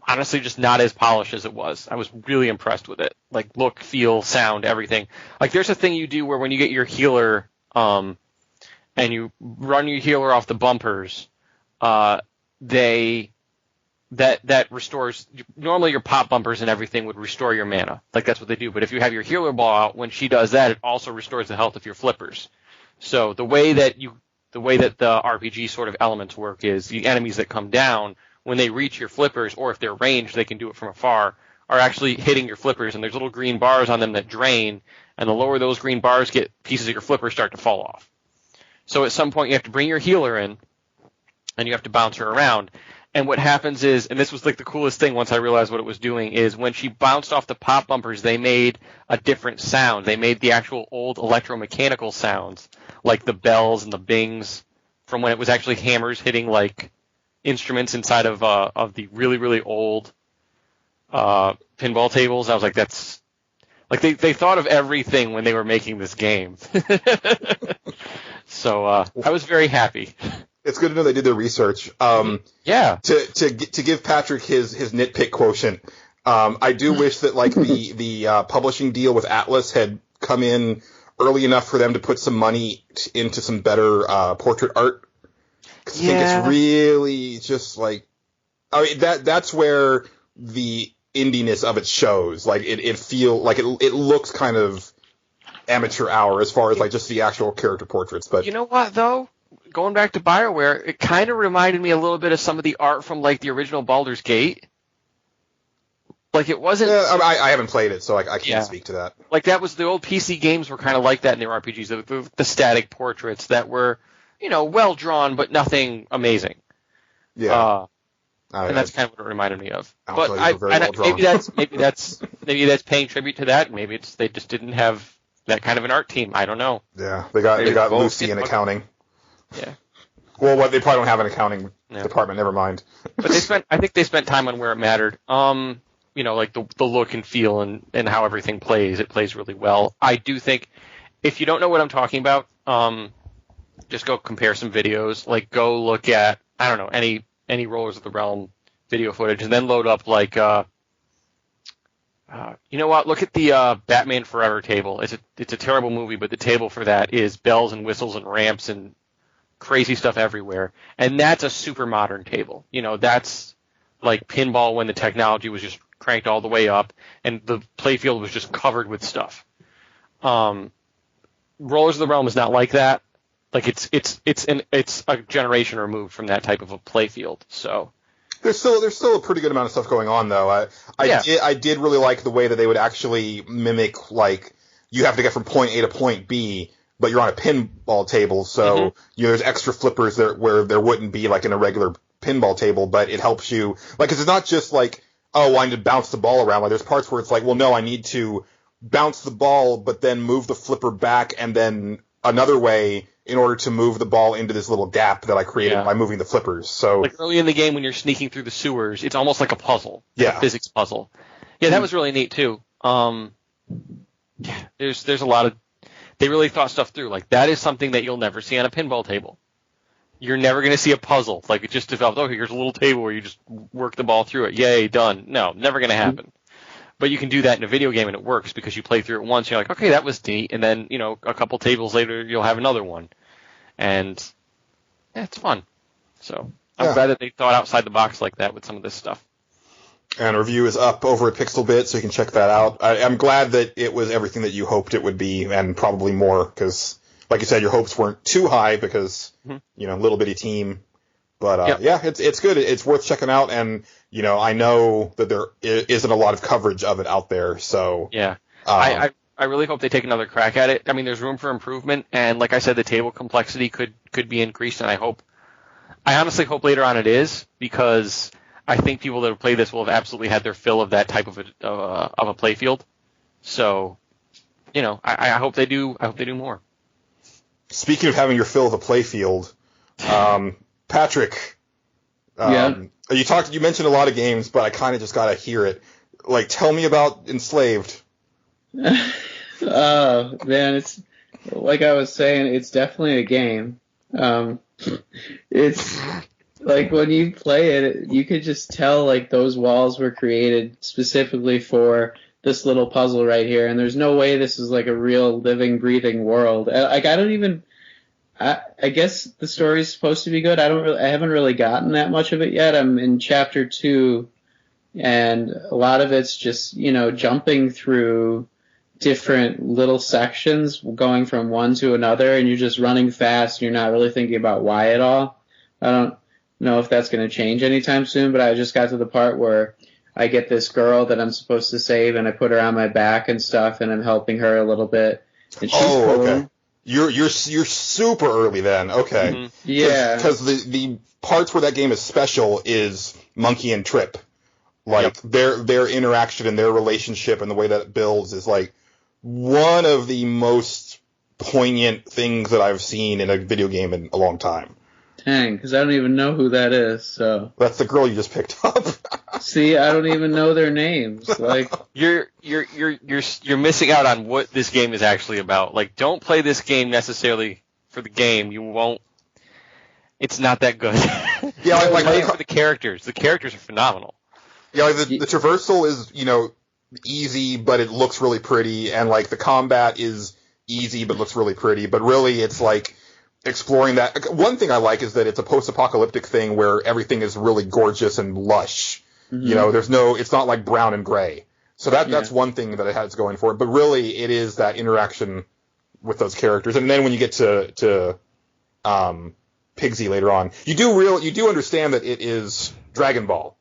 honestly, just not as polished as it was. I was really impressed with it, like look, feel, sound, everything. Like there's a thing you do where when you get your healer, and you run your healer off the bumpers, that restores. Normally your pop bumpers and everything would restore your mana. Like that's what they do. But if you have your healer ball out, when she does that, it also restores the health of your flippers. So the way that the RPG sort of elements work is the enemies that come down, when they reach your flippers, or if they're ranged, they can do it from afar, are actually hitting your flippers, and there's little green bars on them that drain, and the lower those green bars get, pieces of your flippers start to fall off. So at some point you have to bring your healer in, and you have to bounce her around. And what happens is, and this was like the coolest thing once I realized what it was doing, is when she bounced off the pop bumpers, they made a different sound. They made the actual old electromechanical sounds, like the bells and the bings, from when it was actually hammers hitting like instruments inside of the really, really old pinball tables. I was like, that's like they thought of everything when they were making this game. So I was very happy. It's good to know they did their research. Yeah. To give Patrick his nitpick quotient, I do wish that like the publishing deal with Atlas had come in early enough for them to put some money into some better portrait art. Because I think it's really just like, I mean, that's where the indiness of it shows. Like it feel like it looks kind of amateur hour as far as like just the actual character portraits. But you know what though? Going back to BioWare, it kind of reminded me a little bit of some of the art from like the original Baldur's Gate. Like it wasn't. Yeah, I haven't played it, so I can't speak to that. Like that was the old PC games were kind of like that in their RPGs, the static portraits that were, you know, well drawn but nothing amazing. Yeah. And that's kind of what it reminded me of. But maybe that's paying tribute to that. Maybe it's they just didn't have that kind of an art team. I don't know. Yeah, they got Lucy in accounting. Yeah. Well, they probably don't have an accounting department. Never mind. But I think they spent time on where it mattered. You know, like the look and feel and how everything plays. It plays really well. I do think if you don't know what I'm talking about, just go compare some videos. Like go look at any Rollers of the Realm video footage, and then load up like you know what? Look at the Batman Forever table. It's a terrible movie, but the table for that is bells and whistles and ramps and crazy stuff everywhere. And that's a super modern table. You know, that's like pinball when the technology was just cranked all the way up and the playfield was just covered with stuff. Rollers of the Realm is not like that. Like it's a generation removed from that type of a playfield. So there's still a pretty good amount of stuff going on though. I did really like the way that they would actually mimic, like, you have to get from point A to point B, but you're on a pinball table, so you know, there's extra flippers there where there wouldn't be like in a regular pinball table, but it helps you, like, 'cause it's not just like, oh, I need to bounce the ball around. Like, there's parts where it's like, well, no, I need to bounce the ball, but then move the flipper back and then another way in order to move the ball into this little gap that I created by moving the flippers. So, like, early in the game when you're sneaking through the sewers, it's almost like a puzzle. Yeah. A physics puzzle. Yeah, that was really neat too. There's a lot of, they really thought stuff through. Like, that is something that you'll never see on a pinball table. You're never going to see a puzzle. Like, it just developed, okay, here's a little table where you just work the ball through it. Yay, done. No, never going to happen. But you can do that in a video game and it works because you play through it once. You're like, okay, that was neat. And then, you know, a couple tables later, you'll have another one. And yeah, it's fun. So I'm glad that they thought outside the box like that with some of this stuff. And a review is up over at Pixelbit, so you can check that out. I'm glad that it was everything that you hoped it would be, and probably more, because, like you said, your hopes weren't too high because, you know, little bitty team. But, yeah, it's good. It's worth checking out, and, you know, I know that there isn't a lot of coverage of it out there, so. Yeah. I really hope they take another crack at it. I mean, there's room for improvement, and like I said, the table complexity could be increased, and I honestly hope later on it is, because I think people that have played this will have absolutely had their fill of that type of a playfield. So, you know, I hope they do. I hope they do more. Speaking of having your fill of a playfield, Patrick, you mentioned a lot of games, but I kind of just gotta hear it. Like, tell me about Enslaved. Oh man, it's like I was saying, it's definitely a game. It's like when you play it, you could just tell like those walls were created specifically for this little puzzle right here, and there's no way this is like a real living, breathing world. Like I guess the story's supposed to be good. I haven't really gotten that much of it yet. I'm in chapter 2, and a lot of it's just, you know, jumping through different little sections, going from one to another, and you're just running fast. You're not really thinking about why at all. I don't know if that's going to change anytime soon, but I just got to the part where I get this girl that I'm supposed to save, and I put her on my back and stuff, and I'm helping her a little bit. And she's cool. Okay. You're super early then. Okay. Mm-hmm. Yeah. Because the parts where that game is special is Monkey and Trip. Like, their interaction and their relationship and the way that it builds is like one of the most poignant things that I've seen in a video game in a long time. Dang, because I don't even know who that is. So that's the girl you just picked up. See, I don't even know their names. Like, you're missing out on what this game is actually about. Like, don't play this game necessarily for the game. You won't. It's not that good. Yeah, like play it for the characters. The characters are phenomenal. Yeah, like the traversal is, you know, easy, but it looks really pretty, and like the combat is easy but looks really pretty. But really, it's like exploring that. One thing I like is that it's a post-apocalyptic thing where everything is really gorgeous and lush. Mm-hmm. You know, it's not like brown and gray. So that's one thing that it has going for it. But really, it is that interaction with those characters. And then when you get to Pigsy later on, you do understand that it is Dragon Ball.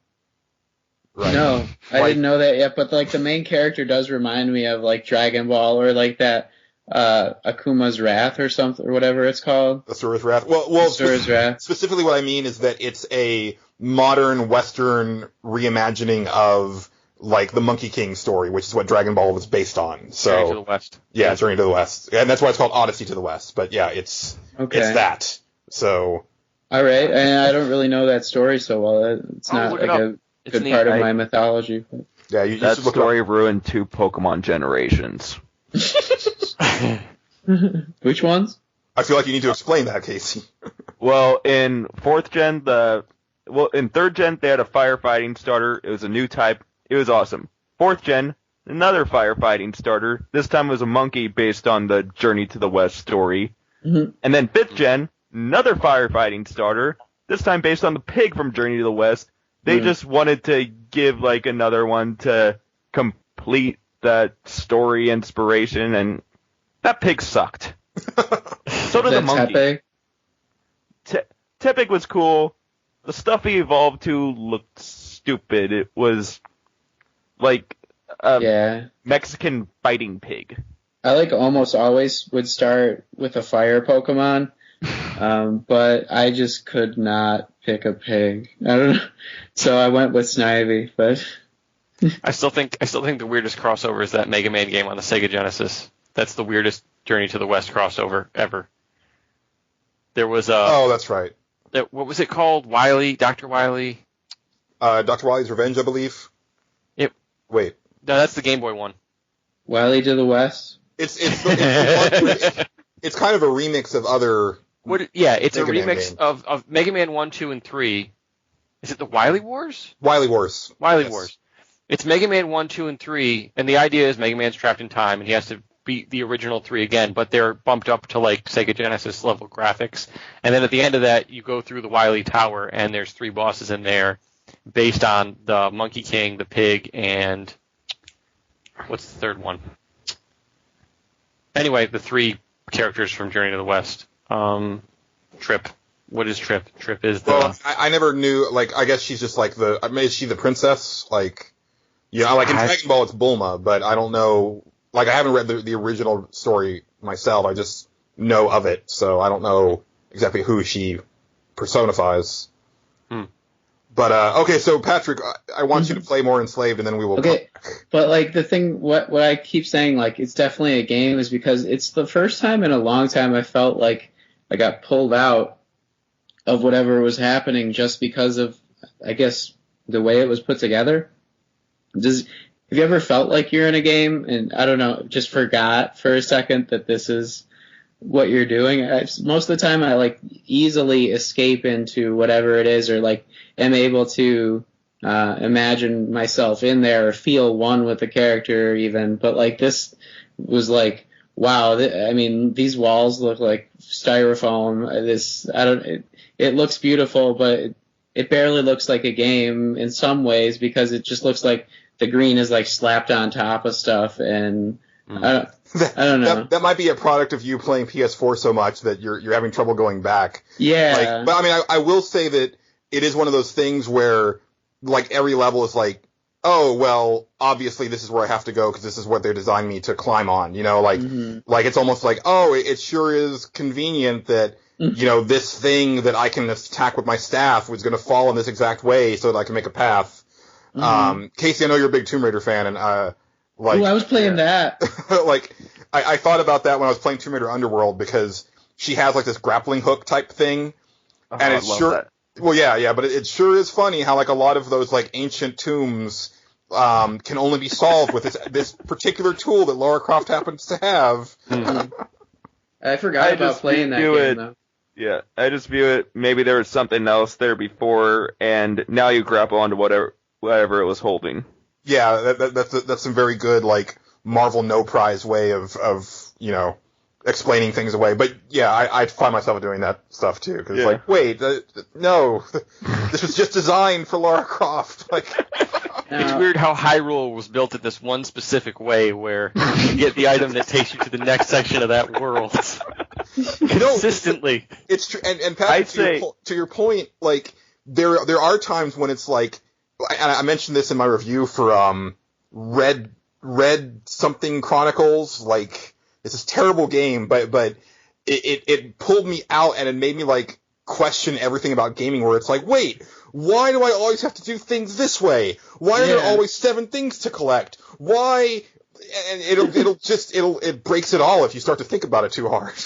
Right. No, I didn't know that yet. But like the main character does remind me of like Dragon Ball, or like that Akuma's Wrath or something, or whatever it's called. Asura's Wrath. Well, Asura's Wrath. Specifically, what I mean is that it's a modern Western reimagining of like the Monkey King story, which is what Dragon Ball was based on. So Journey to the West. Yeah, Journey to the West, and that's why it's called Odyssey to the West. But yeah, it's that. So. All right, and I don't really know that story so well. It's not like a good part of my mythology. But. Yeah, you that story ruined 2 Pokemon generations. Which ones? I feel like you need to explain that, Casey. Well, in 4th gen, in 3rd gen, they had a firefighting starter. It was a new type. It was awesome. 4th gen, another firefighting starter. This time it was a monkey based on the Journey to the West story. Mm-hmm. And then 5th gen, another firefighting starter, this time based on the pig from Journey to the West. They just wanted to give like another one to complete that story inspiration, and that pig sucked. So did the monkey. Tepig was cool. The stuff he evolved to looked stupid. It was like a Mexican fighting pig. I like almost always would start with a fire Pokemon, but I just could not pick a pig. I don't know. So I went with Snivy, but I still think the weirdest crossover is that Mega Man game on the Sega Genesis. That's the weirdest Journey to the West crossover ever. There was Oh, that's right. What was it called? Wily, Dr. Wily. Dr. Wily's Revenge, I believe. Wait. No, that's the Game Boy one. Wily to the West. It's kind of a remix of other. It's Mega a remix of Mega Man 1, 2, and 3. Is it the Wily Wars? Wily Wars. Wily Yes. Wars. It's Mega Man 1, 2, and 3, and the idea is Mega Man's trapped in time, and he has to beat the original 3 again, but they're bumped up to like Sega Genesis level graphics. And then at the end of that, you go through the Wily Tower, and there's 3 bosses in there based on the Monkey King, the pig, and what's the third one? Anyway, the 3 characters from Journey to the West. Trip. What is Trip? Trip is the... Well, I never knew, like, I guess she's just like is she the princess? Like, like in Dragon Ball it's Bulma, but I don't know, like I haven't read the original story myself, I just know of it, so I don't know exactly who she personifies. But, okay, so Patrick, I want you to play more Enslaved, and then we will... Okay, but, like, the thing, what I keep saying, like, it's definitely a game is because it's the first time in a long time I felt like I got pulled out of whatever was happening just because of, I guess, the way it was put together. Have you ever felt like you're in a game and, I don't know, just forgot for a second that this is what you're doing? Most of the time I, like, easily escape into whatever it is, or, like, am able to imagine myself in there or feel one with the character even. But, like, this was like, wow, these walls look like styrofoam. It looks beautiful, but it barely looks like a game in some ways because it just looks like the green is, like, slapped on top of stuff, and I don't know. That might be a product of you playing PS4 so much that you're having trouble going back. Yeah. Like, but, I mean, I will say that it is one of those things where, like, every level is like, oh, well, obviously this is where I have to go because this is what they designed me to climb on, like, like it's almost like, oh, it sure is convenient that, this thing that I can attack with my staff was going to fall in this exact way so that I can make a path. Casey, I know you're a big Tomb Raider fan, and, like... Ooh, I was playing that. Like, I thought about that when I was playing Tomb Raider Underworld because she has, like, this grappling hook type thing, and it's sure... That. Well, yeah, but it sure is funny how, like, a lot of those, like, ancient tombs can only be solved with this particular tool that Lara Croft happens to have. I forgot about playing that game, though. Yeah, I just view it, maybe there was something else there before, and now you grapple onto whatever it was holding. Yeah, that's some very good, like, Marvel no prize way of explaining things away. But yeah, I find myself doing that stuff too, because like, wait, no, this was just designed for Lara Croft. Like, it's weird how Hyrule was built in this one specific way, where you get the item that takes you to the next section of that world consistently. It's true, and Pat, to your point, like there are times when it's like, and I mentioned this in my review for Red something Chronicles, like. It's this terrible game, but it pulled me out and it made me like question everything about gaming. Where it's like, wait, why do I always have to do things this way? Why are there always 7 things to collect? Why? And it breaks it all if you start to think about it too hard.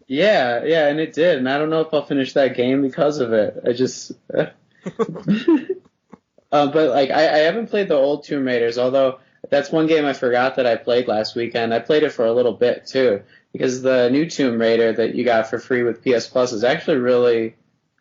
Yeah, and it did, and I don't know if I'll finish that game because of it. I just, but like I haven't played the old Tomb Raiders, although. That's one game I forgot that I played last weekend. I played it for a little bit, too, because the new Tomb Raider that you got for free with PS Plus is actually really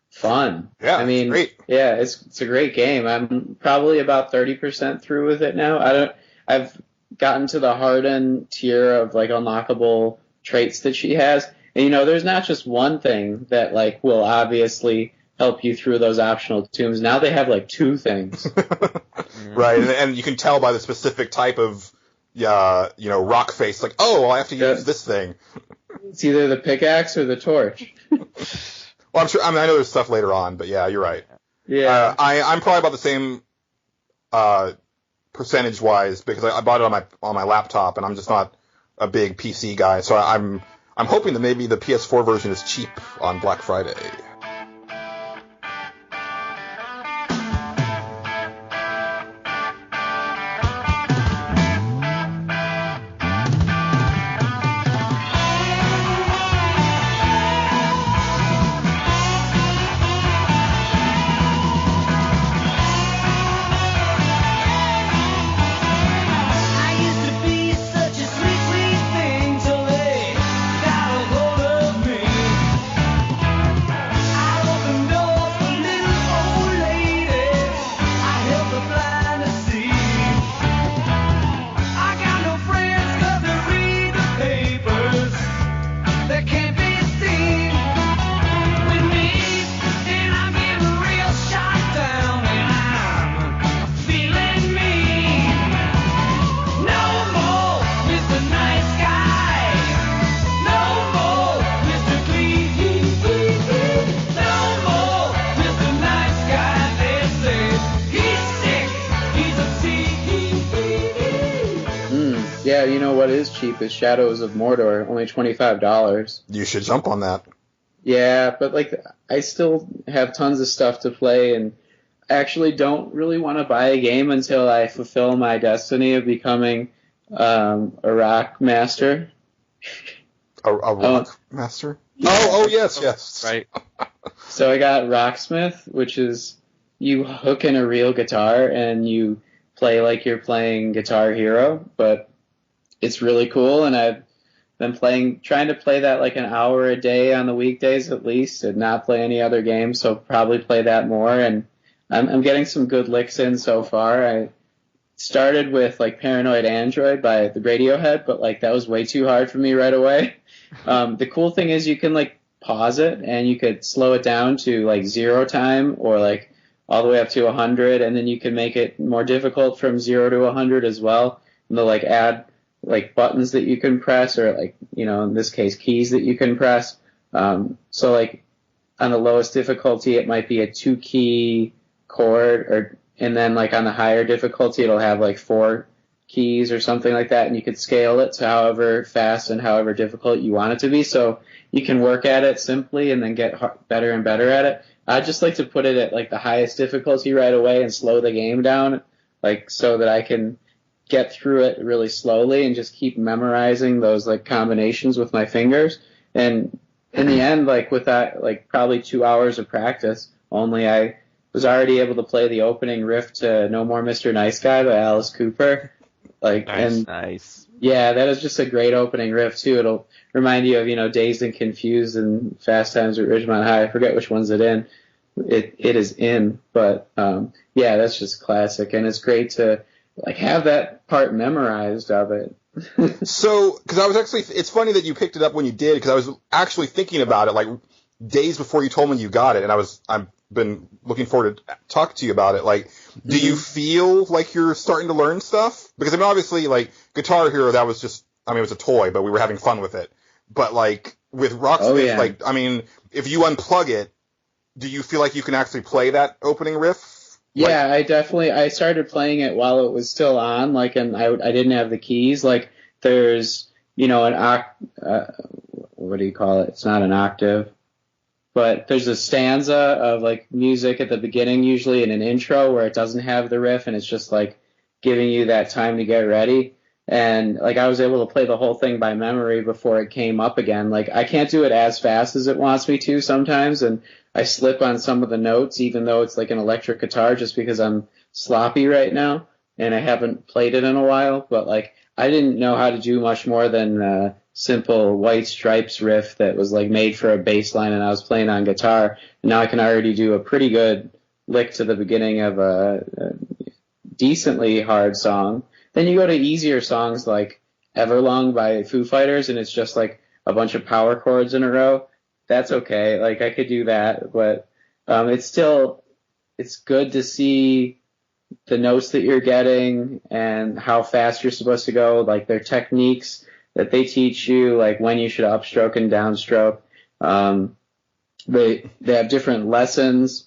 fun. Yeah, I mean, great. Yeah, it's a great game. I'm probably about 30% through with it now. I've gotten to the hardened tier of, like, unlockable traits that she has, And, you know, there's not just one thing that, like, will obviously help you through those optional tunes. Now they have, like, 2 things. Right, and you can tell by the specific type of, rock face, like, oh, well, I have to use this thing. It's either the pickaxe or the torch. Well, I'm sure. I mean, I know there's stuff later on, but yeah, you're right. Yeah. I'm probably about the same percentage-wise because I bought it on my laptop, and I'm just not a big PC guy. So I'm hoping that maybe the PS4 version is cheap on Black Friday. Yeah, you know what is cheap is Shadows of Mordor, only $25. You should jump on that. Yeah, but like I still have tons of stuff to play, and actually don't really want to buy a game until I fulfill my destiny of becoming a rock master. A rock master? Oh, yes. Right. So I got Rocksmith, which is you hook in a real guitar and you play like you're playing Guitar Hero, but it's really cool, and I've been trying to play that like an hour a day on the weekdays at least, and not play any other games, so probably play that more, and I'm getting some good licks in so far. I started with like Paranoid Android by the Radiohead, but like that was way too hard for me right away. The cool thing is you can like pause it, and you could slow it down to like 0 time or like all the way up to 100, and then you can make it more difficult from 0 to 100 as well. And they'll like add like buttons that you can press, or like, you know, in this case, keys that you can press. So like on the lowest difficulty, it might be a 2-key chord, and then like on the higher difficulty, it'll have like 4 keys or something like that, and you could scale it to however fast and however difficult you want it to be. So you can work at it simply and then get better and better at it. I just like to put it at like the highest difficulty right away and slow the game down, like so that I can get through it really slowly and just keep memorizing those like combinations with my fingers. And in the end, like with that, like probably 2 hours of practice only, I was already able to play the opening riff to No More Mr. Nice Guy by Alice Cooper. Like, Nice. Yeah, that is just a great opening riff too. It'll remind you of, you know, Dazed and Confused and Fast Times at Ridgemont High. I forget which one's it in. It is in, but yeah, that's just classic, and it's great to like have that part memorized of it. So, because it's funny that you picked it up when you did, because I was actually thinking about it like days before you told me you got it, and I've been looking forward to talk to you about it. Like, do you feel like you're starting to learn stuff? Because I mean, obviously, like Guitar Hero, that was just, I mean, it was a toy, but we were having fun with it. But like with Rocksmith, like, I mean, if you unplug it, do you feel like you can actually play that opening riff? Yeah, I started playing it while it was still on, like, and I didn't have the keys. Like, there's, you know, what do you call it? It's not an octave, but there's a stanza of like music at the beginning, usually in an intro, where it doesn't have the riff, and it's just like giving you that time to get ready. And like I was able to play the whole thing by memory before it came up again. Like, I can't do it as fast as it wants me to sometimes, and I slip on some of the notes, even though it's like an electric guitar, just because I'm sloppy right now and I haven't played it in a while. But like, I didn't know how to do much more than a simple White Stripes riff that was like made for a bass line, and I was playing on guitar. And now I can already do a pretty good lick to the beginning of a decently hard song. Then you go to easier songs like Everlong by Foo Fighters, and it's just like a bunch of power chords in a row, that's okay. Like, I could do that, but it's good to see the notes that you're getting and how fast you're supposed to go, like their techniques that they teach you, like when you should upstroke and downstroke. They have different lessons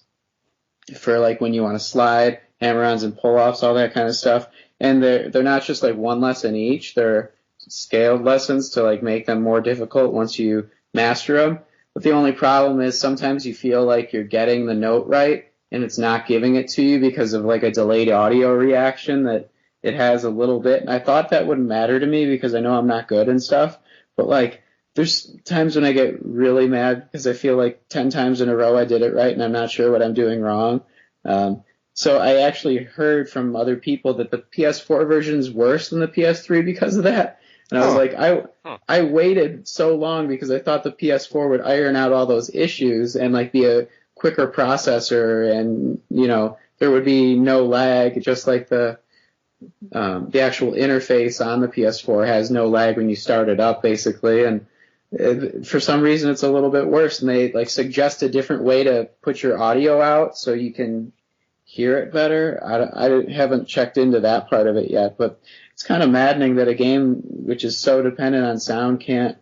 for like when you want to slide, hammer-ons and pull-offs, all that kind of stuff. And they're not just like one lesson each. They're scaled lessons to like make them more difficult once you master them. But the only problem is sometimes you feel like you're getting the note right and it's not giving it to you because of like a delayed audio reaction that it has a little bit. And I thought that wouldn't matter to me because I know I'm not good and stuff. But like, there's times when I get really mad because I feel like 10 times in a row I did it right and I'm not sure what I'm doing wrong. So I actually heard from other people that the PS4 version is worse than the PS3 because of that. And I was like, I waited so long because I thought the PS4 would iron out all those issues and like be a quicker processor and, you know, there would be no lag, just like the actual interface on the PS4 has no lag when you start it up, basically. And for some reason, it's a little bit worse. And they like suggest a different way to put your audio out so you can hear it better. I haven't checked into that part of it yet, but it's kind of maddening that a game which is so dependent on sound can't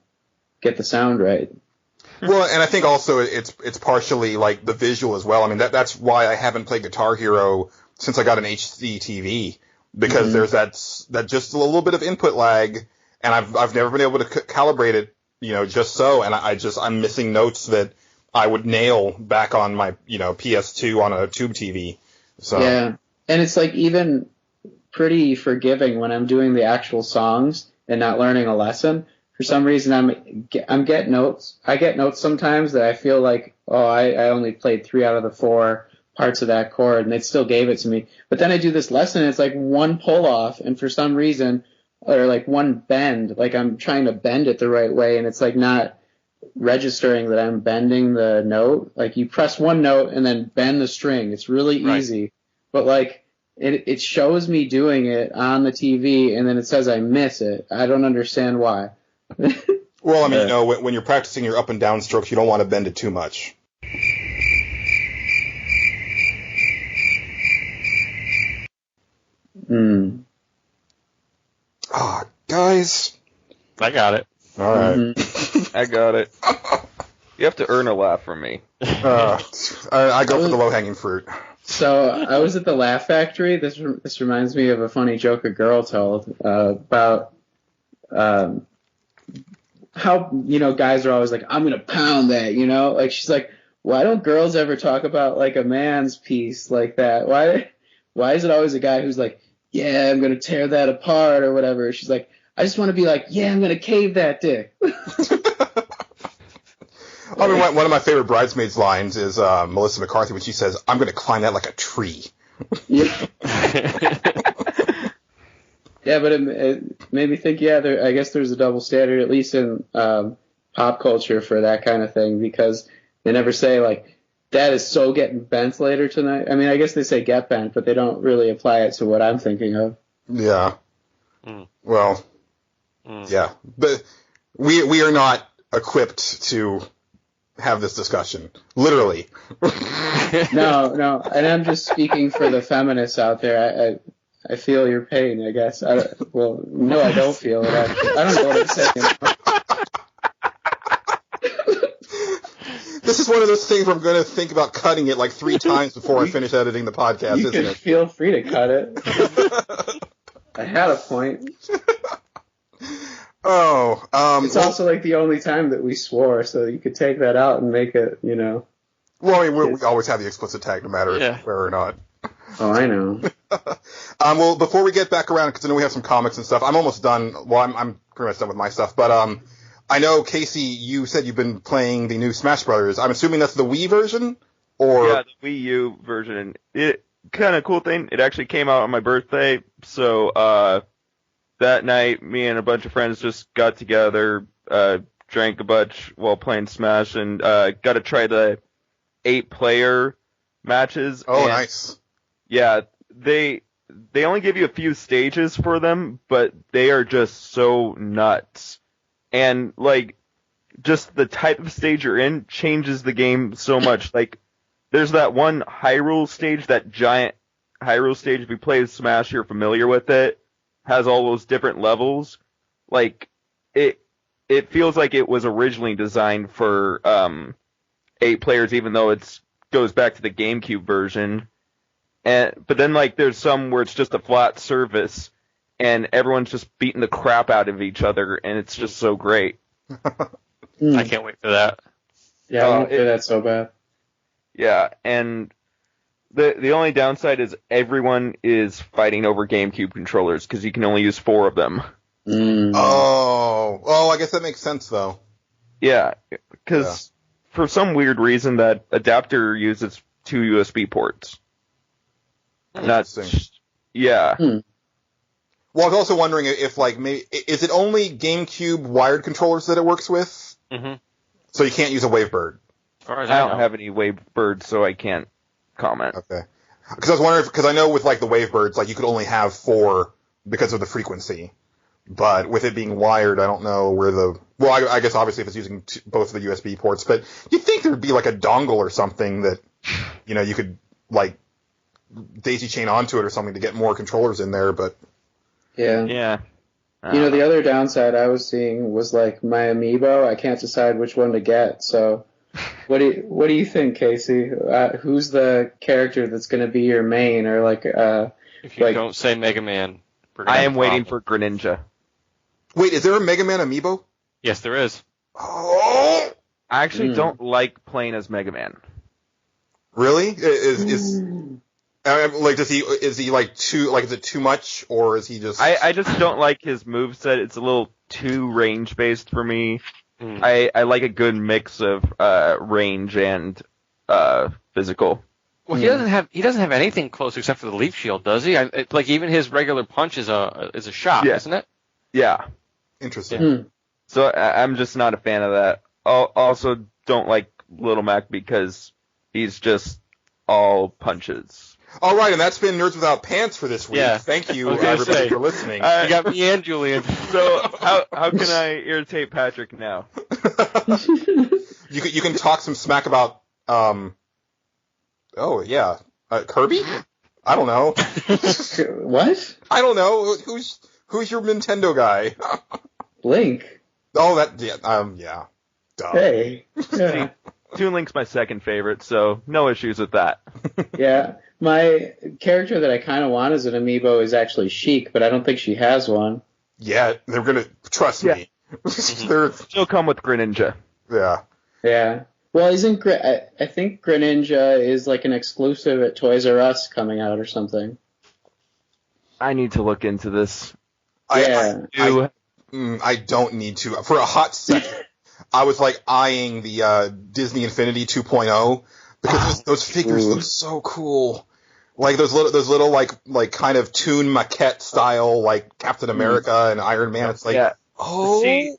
get the sound right. Well, and I think also it's partially like the visual as well. I mean, that's why I haven't played Guitar Hero since I got an HD TV, because there's that just a little bit of input lag, and I've never been able to calibrate it, you know, just so, and I'm missing notes that I would nail back on my, you know, PS2 on a tube TV. So yeah, and it's like even pretty forgiving when I'm doing the actual songs and not learning a lesson. For some reason, I'm getting notes. I get notes sometimes that I feel like, I only played 3 out of the 4 parts of that chord, and they still gave it to me. But then I do this lesson, and it's like one pull off, and for some reason, or like one bend, like I'm trying to bend it the right way, and it's like not registering that I'm bending the note. Like you press one note and then bend the string. It's really easy, but like it shows me doing it on the TV, and then it says I miss it. I don't understand why. Well, I mean, you know, when you're practicing your up and down strokes, you don't want to bend it too much. Guys. I got it. All right. I got it. You have to earn a laugh from me. I go for the low-hanging fruit. So I was at the Laugh Factory. This reminds me of a funny joke a girl told about how, you know, guys are always like, I'm going to pound that, you know? Like, she's like, why don't girls ever talk about, like, a man's piece like that? Why is it always a guy who's like, yeah, I'm going to tear that apart or whatever? She's like, I just want to be like, yeah, I'm going to cave that dick. I mean, one of my favorite Bridesmaids lines is Melissa McCarthy when she says, I'm going to climb that like a tree. Yeah. Yeah, but it made me think, I guess there's a double standard, at least in pop culture, for that kind of thing, because they never say, like, that is so getting bent later tonight. I mean, I guess they say get bent, but they don't really apply it to what I'm thinking of. Yeah. Well, yeah. But we are not equipped to have this discussion. Literally. No. And I'm just speaking for the feminists out there. I feel your pain, I guess. I don't feel it, actually. I don't know what I'm saying. This is one of those things where I'm going to think about cutting it like 3 times before I finish editing the podcast, isn't it? Feel free to cut it. I had a point. It's also like the only time that we swore, so you could take that out and make it, you know. Well, I mean, we always have the explicit tag, no matter where or not. Oh, I know. Well, before we get back around, because I know we have some comics and stuff, I'm almost done. Well, I'm pretty much done with my stuff, but I know, Casey, you said you've been playing the new Smash Brothers. I'm assuming that's the Wii version? Or yeah, the Wii U version. It kind of cool thing, it actually came out on my birthday, so that night, me and a bunch of friends just got together, drank a bunch while playing Smash, and got to try the 8-player matches. Oh, and, nice. Yeah, they only give you a few stages for them, but they are just so nuts. And, like, just the type of stage you're in changes the game so much. Like, there's that one Hyrule stage, that giant Hyrule stage. If you play Smash, you're familiar with it. Has all those different levels. Like, it feels like it was originally designed for 8 players, even though it goes back to the GameCube version. But then, like, there's some where it's just a flat surface, and everyone's just beating the crap out of each other, and it's just so great. I can't wait for that. Yeah, I want to play that so bad. Yeah, and the only downside is everyone is fighting over GameCube controllers, because you can only use 4 of them. Oh, I guess that makes sense, though. Yeah, because for some weird reason, that adapter uses 2 USB ports. Interesting. Yeah. Well, I was also wondering if, like, is it only GameCube wired controllers that it works with? Mm-hmm. So you can't use a Wavebird? As far as I I don't know. have any Wavebirds, so I can't comment. Okay. Because I was wondering, because I know with, like, the Wavebirds, like, you could only have 4 because of the frequency. But with it being wired, I don't know where well, I guess obviously if it's using both of the USB ports, but you'd think there'd be, like, a dongle or something that, you know, you could, like, daisy chain onto it or something to get more controllers in there, but... Yeah. Yeah. You know, the other downside I was seeing was, like, my amiibo. I can't decide which one to get, so... What do you think, Casey? Who's the character that's going to be your main, or, like... If you don't say Mega Man, we're gonna I have am a waiting problem. for Greninja. Wait, is there a Mega Man amiibo? Yes, there is. Oh! I actually don't like playing as Mega Man. Really? Like, is he like too, like, is it too much, or is he just... I just don't like his moveset. It's a little too range-based for me. I like a good mix of range and physical. Well, he doesn't have anything close except for the leaf shield, does he? Like, even his regular punch is a shot, isn't it? Yeah. Interesting. So I'm just not a fan of that. Also, don't like Little Mac because he's just all punches. All right, and that's been Nerds Without Pants for this week. Yeah. Thank you, I was gonna everybody, say. for listening. You got me and Julian. So how can I irritate Patrick now? You can talk some smack about, Kirby? I don't know. What? I don't know. Who's your Nintendo guy? Link. Oh, yeah. Duh. Hey. Yeah. Toon Link's my second favorite, so no issues with that. Yeah. My character that I kind of want as an amiibo is actually Sheik, but I don't think she has one. Yeah, they're gonna trust me. She'll come with Greninja. Yeah. Yeah. Well, I think Greninja is like an exclusive at Toys R Us coming out or something. I need to look into this. Yeah. I don't need to. For a hot second, I was like eyeing the Disney Infinity 2.0 because those figures look so cool. Like those little like kind of Toon maquette style, like Captain America and Iron Man. It's like, See,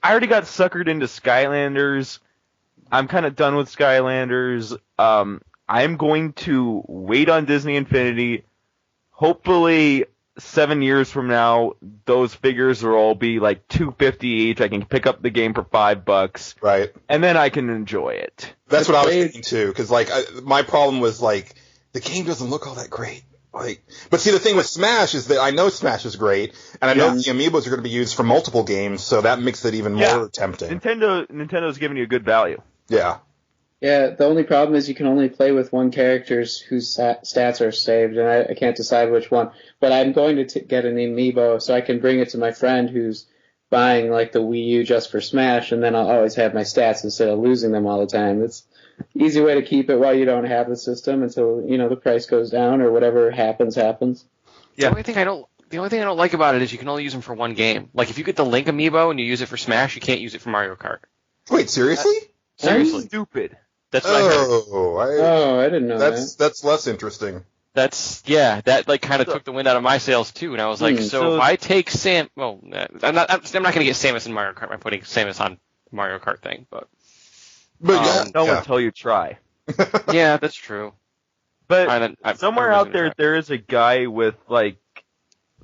I already got suckered into Skylanders. I'm kind of done with Skylanders. I'm going to wait on Disney Infinity. Hopefully, 7 years from now, those figures will all be like $250 each. I can pick up the game for $5, right? And then I can enjoy it. That's what I was thinking too. Because like my problem was like the game doesn't look all that great. Like, but see, the thing with Smash is that I know Smash is great, and I know the amiibos are going to be used for multiple games, so that makes it even more tempting. Nintendo's giving you a good value. Yeah. Yeah, the only problem is you can only play with one character whose stats are saved, and I can't decide which one. But I'm going to get an amiibo so I can bring it to my friend who's buying like the Wii U just for Smash, and then I'll always have my stats instead of losing them all the time. It's an easy way to keep it while you don't have the system until, you know, the price goes down or whatever happens. Yeah. The only thing I don't like about it is you can only use them for one game. Like if you get the Link amiibo and you use it for Smash, you can't use it for Mario Kart. Wait, seriously? Seriously. Stupid. That's what I heard. I didn't know that. That's less interesting. That like kind of took the wind out of my sails too, and I was like, so if I take I'm not going to get Samus in Mario Kart by putting Samus on Mario Kart thing, but no one until you try. Yeah, that's true. But somewhere out there is a guy with like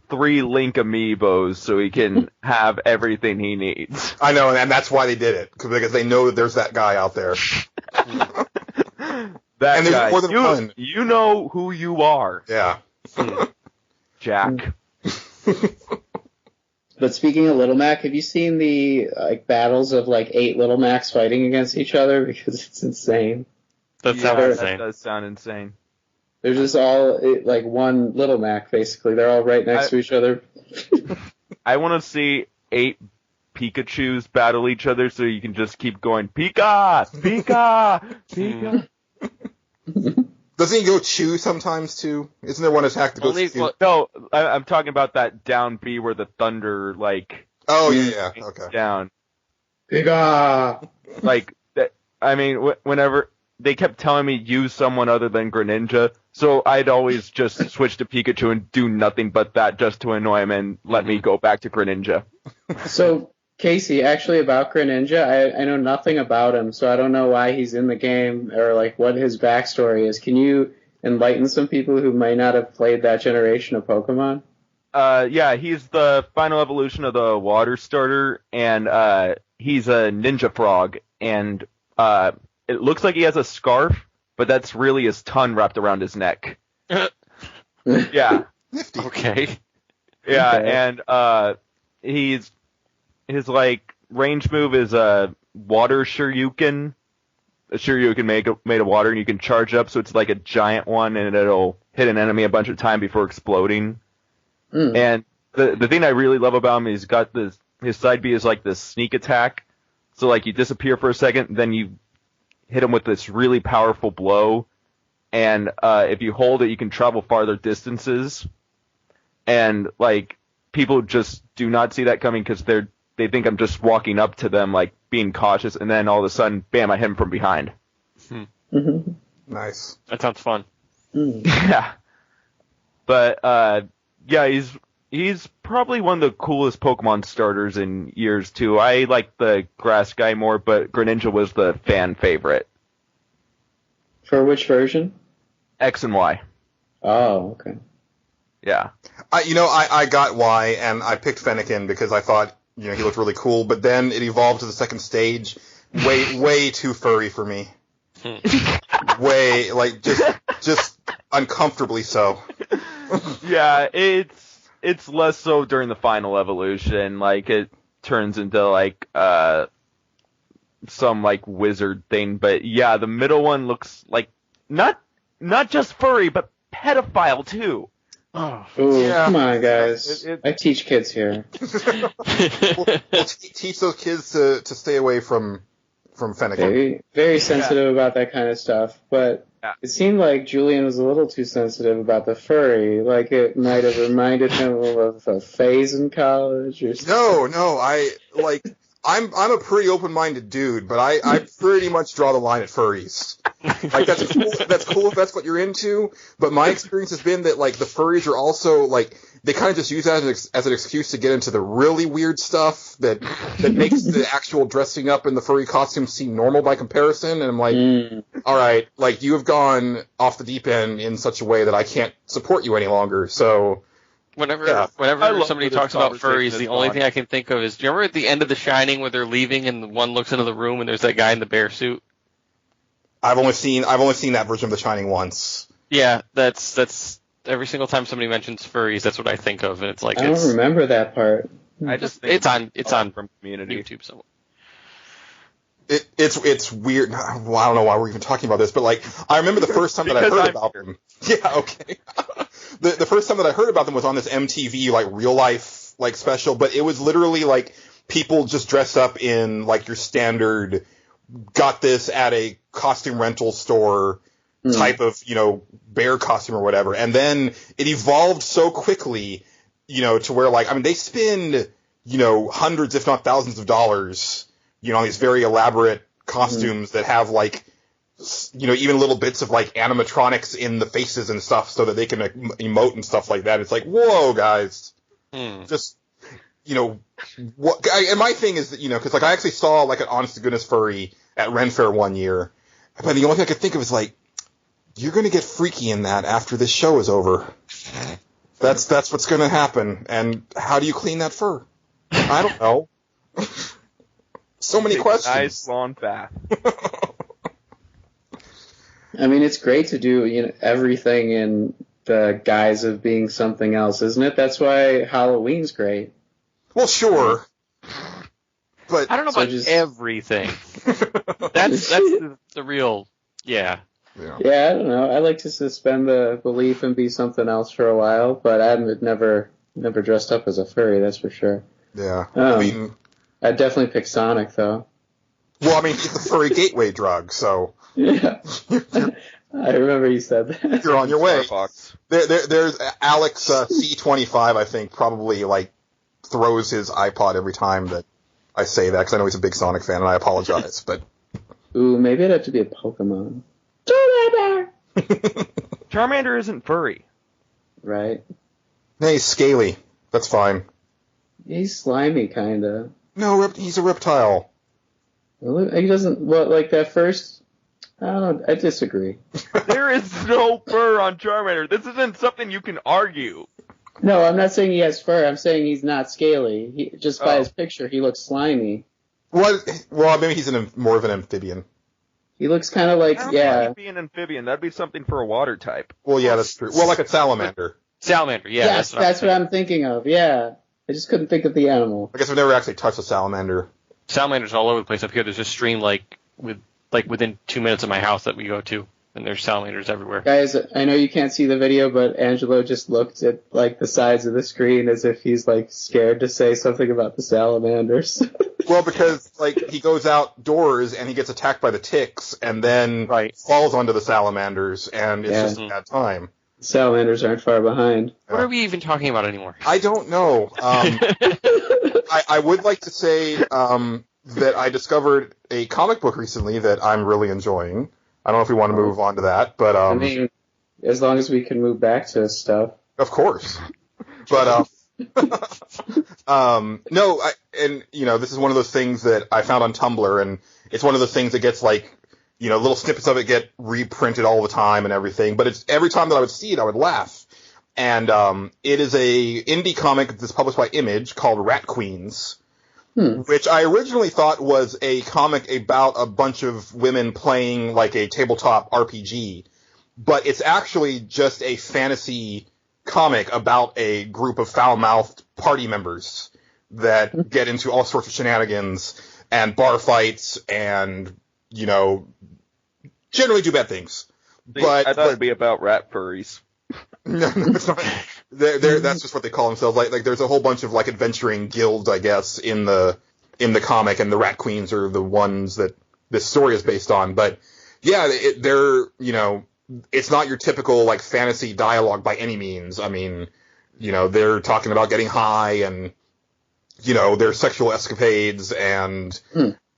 3 Link amiibos so he can have everything he needs. I know, and that's why they did it, because they know that there's that guy out there. That and there's guy, more than one. You know who you are. Yeah. Jack. But speaking of Little Mac, have you seen the battles of 8 Little Macs fighting against each other? Because it's insane. That sounds insane. That does sound insane. They're just all one Little Mac, basically. They're all right next to each other. I want to see 8 Pikachus battle each other so you can just keep going, Pika! Pika! Pika! Doesn't he go chew sometimes, too? Isn't there one attack that goes chew? No, I'm talking about that down B where the thunder, Oh, yeah, okay. down. Pika! Whenever they kept telling me use someone other than Greninja, so I'd always just switch to Pikachu and do nothing but that just to annoy him and let me go back to Greninja. So, Casey, actually about Greninja, I know nothing about him, so I don't know why he's in the game or what his backstory is. Can you enlighten some people who might not have played that generation of Pokemon? Yeah, he's the final evolution of the water starter, and he's a ninja frog, and it looks like he has a scarf, but that's really his tongue wrapped around his neck. Yeah. Nifty. Okay. Yeah, Okay. and his range move is a water Shoryuken. A Shoryuken made of water, and you can charge up, so it's like a giant one, and it'll hit an enemy a bunch of time before exploding. Mm. And the thing I really love about him is he's got his side B is this sneak attack. So you disappear for a second, then you hit him with this really powerful blow, and if you hold it, you can travel farther distances. And people just do not see that coming because they think I'm just walking up to them, being cautious, and then all of a sudden, bam, I hit him from behind. Mm-hmm. Nice. That sounds fun. Mm. Yeah. But yeah, he's probably one of the coolest Pokemon starters in years too. I like the grass guy more, but Greninja was the fan favorite. For which version? X and Y. Oh, okay. Yeah. I got Y, and I picked Fennekin because I thought, he looked really cool, but then it evolved to the second stage. Way too furry for me. Way, just uncomfortably so. Yeah, it's less so during the final evolution. It turns into some wizard thing. But yeah, the middle one looks not just furry, but pedophile too. Oh, Ooh, yeah. Come on, guys. I teach kids here. We'll teach those kids to stay away from Fennekin. Very, very sensitive about that kind of stuff, but it seemed like Julian was a little too sensitive about the furry. It might have reminded him of a phase in college or something. No, I'm a pretty open-minded dude, but I pretty much draw the line at furries. That's cool if that's what you're into, but my experience has been that the furries are also they kind of just use that as an excuse to get into the really weird stuff that makes the actual dressing up in the furry costume seem normal by comparison. And I'm all right, you have gone off the deep end in such a way that I can't support you any longer. So Whenever somebody talks about furries, the only thing I can think of is, do you remember at the end of The Shining where they're leaving and one looks into the room and there's that guy in the bear suit? I've only seen that version of The Shining once. Yeah, that's every single time somebody mentions furries, that's what I think of, and it's I don't remember that part. I just think it's on from Community. YouTube somewhere. It's weird. Well, I don't know why we're even talking about this, but I remember the first time that I heard about them. Yeah, okay. The first time that I heard about them was on this MTV real life special, but it was literally people just dressed up in your standard got this at a costume rental store type of bear costume or whatever, and then it evolved so quickly to where they spend hundreds if not thousands of dollars on these very elaborate costumes that have even little bits of animatronics in the faces and stuff so that they can emote and stuff like that. It's whoa, guys. Just, what, and my thing is that, because I actually saw an honest to goodness furry at Ren Fair one year, but the only thing I could think of is you're going to get freaky in that after this show is over. That's what's going to happen. And how do you clean that fur? I don't know. So many questions. Nice long bath. I mean, it's great to do everything in the guise of being something else, isn't it? That's why Halloween's great. Well, sure. But I don't know about everything. That's the real, yeah. Yeah, I don't know. I like to suspend the belief and be something else for a while, but I've never dressed up as a furry, that's for sure. Yeah. I mean, I'd definitely pick Sonic, though. Well, I mean, he's the furry gateway drug, so... Yeah. I remember you said that. You're on your way. There's Alex C25, I think, probably, like, throws his iPod every time that I say that, because I know he's a big Sonic fan, and I apologize, but... Ooh, maybe it'd have to be a Pokemon. Charmander isn't furry. Right. Hey, he's scaly. That's fine. He's slimy, kinda. No, he's a reptile. He doesn't... Well, like, that first... I don't know. I disagree. There is no fur on Charmander. This isn't something you can argue. No, I'm not saying he has fur. I'm saying he's not scaly. Just by his picture, he looks slimy. Well, maybe he's more of an amphibian. He looks kind of like, He'd be an amphibian. That'd be something for a water type. Well, yeah, that's true. Well, like a salamander. Salamander, yeah. Yes, that's what I'm thinking of, yeah. I just couldn't think of the animal. I guess I've never actually touched a salamander. Salamanders all over the place up here. There's a stream within 2 minutes of my house that we go to, and there's salamanders everywhere. Guys, I know you can't see the video, but Angelo just looked at like the sides of the screen as if he's like scared to say something about the salamanders. Well, because like he goes outdoors and he gets attacked by the ticks, and then falls onto the salamanders, and it's just a bad time. Salamanders aren't far behind. What are we even talking about anymore? I don't know. I would like to say that I discovered a comic book recently that I'm really enjoying. I don't know if we want to move on to that, but I mean, as long as we can move back to stuff. Of course. But no, and you know, this is one of those things that I found on Tumblr, and it's one of those things that gets like, you know, little snippets of it get reprinted all the time and everything. But it's every time that I would see it, I would laugh. And it is a indie comic that's published by Image called Rat Queens. Which I originally thought was a comic about a bunch of women playing like a tabletop RPG, but it's actually just a fantasy comic about a group of foul-mouthed party members that get into all sorts of shenanigans and bar fights and, you know, generally do bad things. But I thought it'd be about rat furries. No, it's not. That's just what they call themselves. Like there's a whole bunch of like adventuring guilds, I guess, in the comic, and the Rat Queens are the ones that this story is based on. But yeah, they're, you know, it's not your typical like fantasy dialogue by any means. I mean, you know, they're talking about getting high and, you know, their sexual escapades and,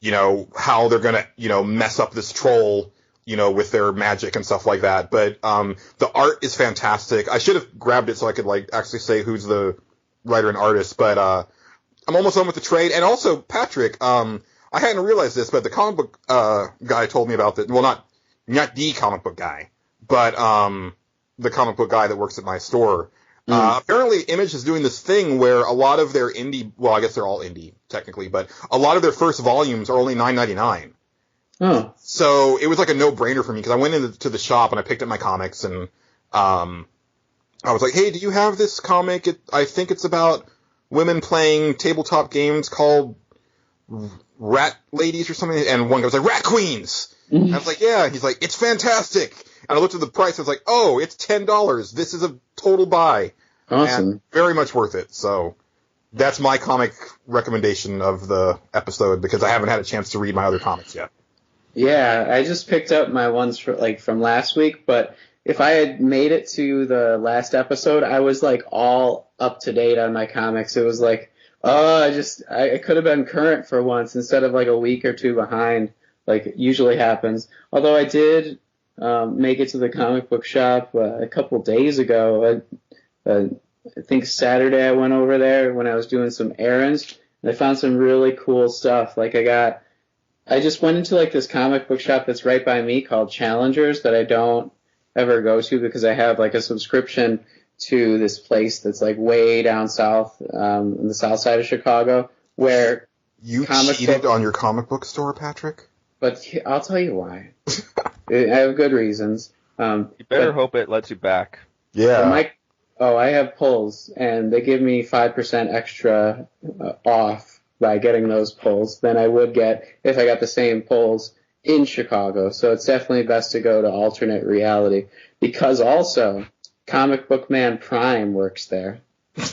you know, how they're gonna, you know, mess up this troll, you know, with their magic and stuff like that. But the art is fantastic. I should have grabbed it so I could like actually say who's the writer and artist, but I'm almost done with the trade. And also, Patrick, I hadn't realized this, but the comic book guy told me about that. Well, not the comic book guy, but the comic book guy that works at my store. Apparently, Image is doing this thing where a lot of their indie, well, I guess they're all indie technically, but a lot of their first volumes are only $9.99. Oh. So it was like a no-brainer for me, because I went into the shop and I picked up my comics, and I was like, hey, do you have this comic? I think it's about women playing tabletop games called Rat Ladies or something. And one guy was like, Rat Queens! And I was like, yeah. And he's like, it's fantastic! And I looked at the price, and I was like, oh, it's $10. This is a total buy. Awesome. And very much worth it. So that's my comic recommendation of the episode, because I haven't had a chance to read my other comics yet. Yeah, I just picked up my ones from last week, but if I had made it to the last episode, I was like all up to date on my comics. It was like, I could have been current for once instead of like a week or two behind, like it usually happens. Although I did make it to the comic book shop a couple days ago. I think Saturday I went over there when I was doing some errands, and I found some really cool stuff. Like I just went into like this comic book shop that's right by me called Challengers that I don't ever go to because I have like a subscription to this place that's like way down south, in the south side of Chicago, where you cheated on your comic book store, Patrick? But I'll tell you why. I have good reasons. You better hope it lets you back. Yeah. I have pulls, and they give me 5% extra off by getting those pulls than I would get if I got the same pulls in Chicago. So it's definitely best to go to alternate reality. Because also, Comic Book Man Prime works there.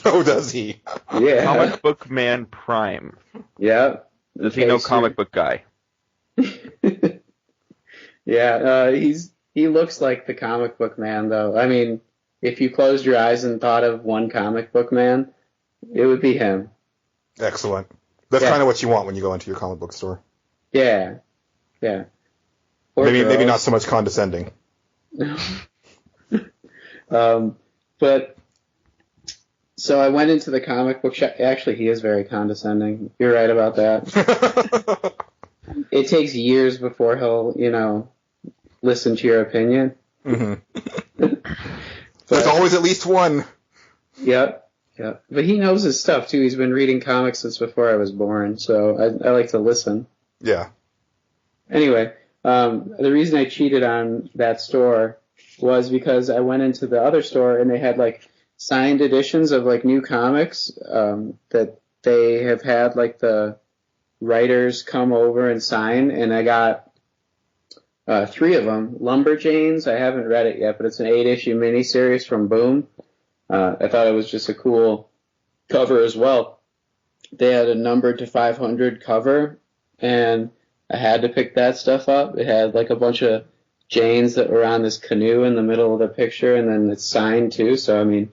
Oh, does he? Yeah. Comic Book Man Prime. Yep. Does he know Comic Book Guy? Yeah, he looks like the Comic Book Man, though. I mean, if you closed your eyes and thought of one Comic Book Man, it would be him. Excellent. That's kind of what you want when you go into your comic book store. Yeah. Yeah. Maybe not so much condescending. But so I went into the comic book shop. Actually, he is very condescending. You're right about that. It takes years before he'll, listen to your opinion. Mm-hmm. There's always at least one. Yep. Yeah. But he knows his stuff, too. He's been reading comics since before I was born, so I like to listen. Yeah. Anyway, the reason I cheated on that store was because I went into the other store and they had, signed editions of, new comics that they have had, the writers come over and sign, and I got 3 of them. Lumberjanes, I haven't read it yet, but it's an 8-issue miniseries from Boom. I thought it was just a cool cover as well. They had a numbered to 500 cover, and I had to pick that stuff up. It had a bunch of Janes that were on this canoe in the middle of the picture, and then it's signed too. So, I mean,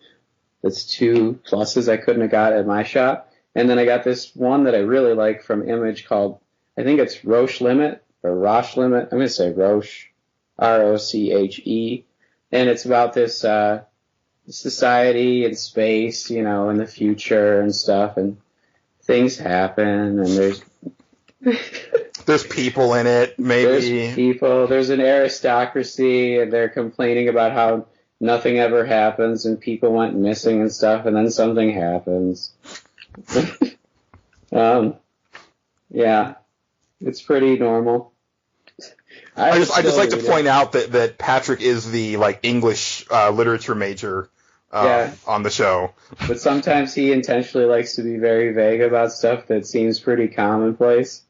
that's 2 pluses I couldn't have got at my shop. And then I got this one that I really like from Image called, I think it's Roche Limit, or Roche Limit. I'm going to say Roche, R-O-C-H-E. And it's about this society and space, in the future and stuff, and things happen, and there's people in it, maybe. There's people, there's an aristocracy, and they're complaining about how nothing ever happens, and people went missing and stuff, and then something happens. Yeah, it's pretty normal. I just like to point out that Patrick is the English literature major on the show. But sometimes he intentionally likes to be very vague about stuff that seems pretty commonplace.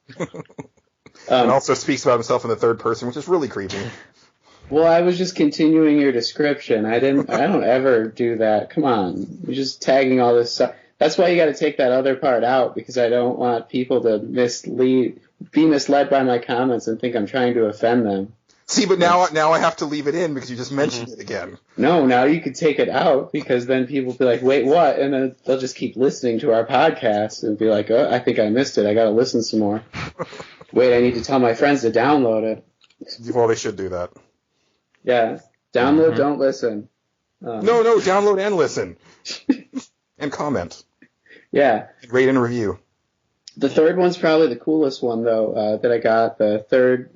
And also speaks about himself in the third person, which is really creepy. Well, I was just continuing your description. I don't ever do that. Come on. You're just tagging all this stuff. That's why you got to take that other part out, because I don't want people to be misled by my comments and think I'm trying to offend them. See, but now I have to leave it in because you just mentioned it again. No, now you could take it out, because then people will be like, wait, what? And then they'll just keep listening to our podcast and be like, oh, I think I missed it. I got to listen some more. Wait, I need to tell my friends to download it. Well, they should do that. Yeah. Download, don't listen. No, download and listen. And comment. Yeah. Rate and review. The third one's probably the coolest one, though, that I got. The third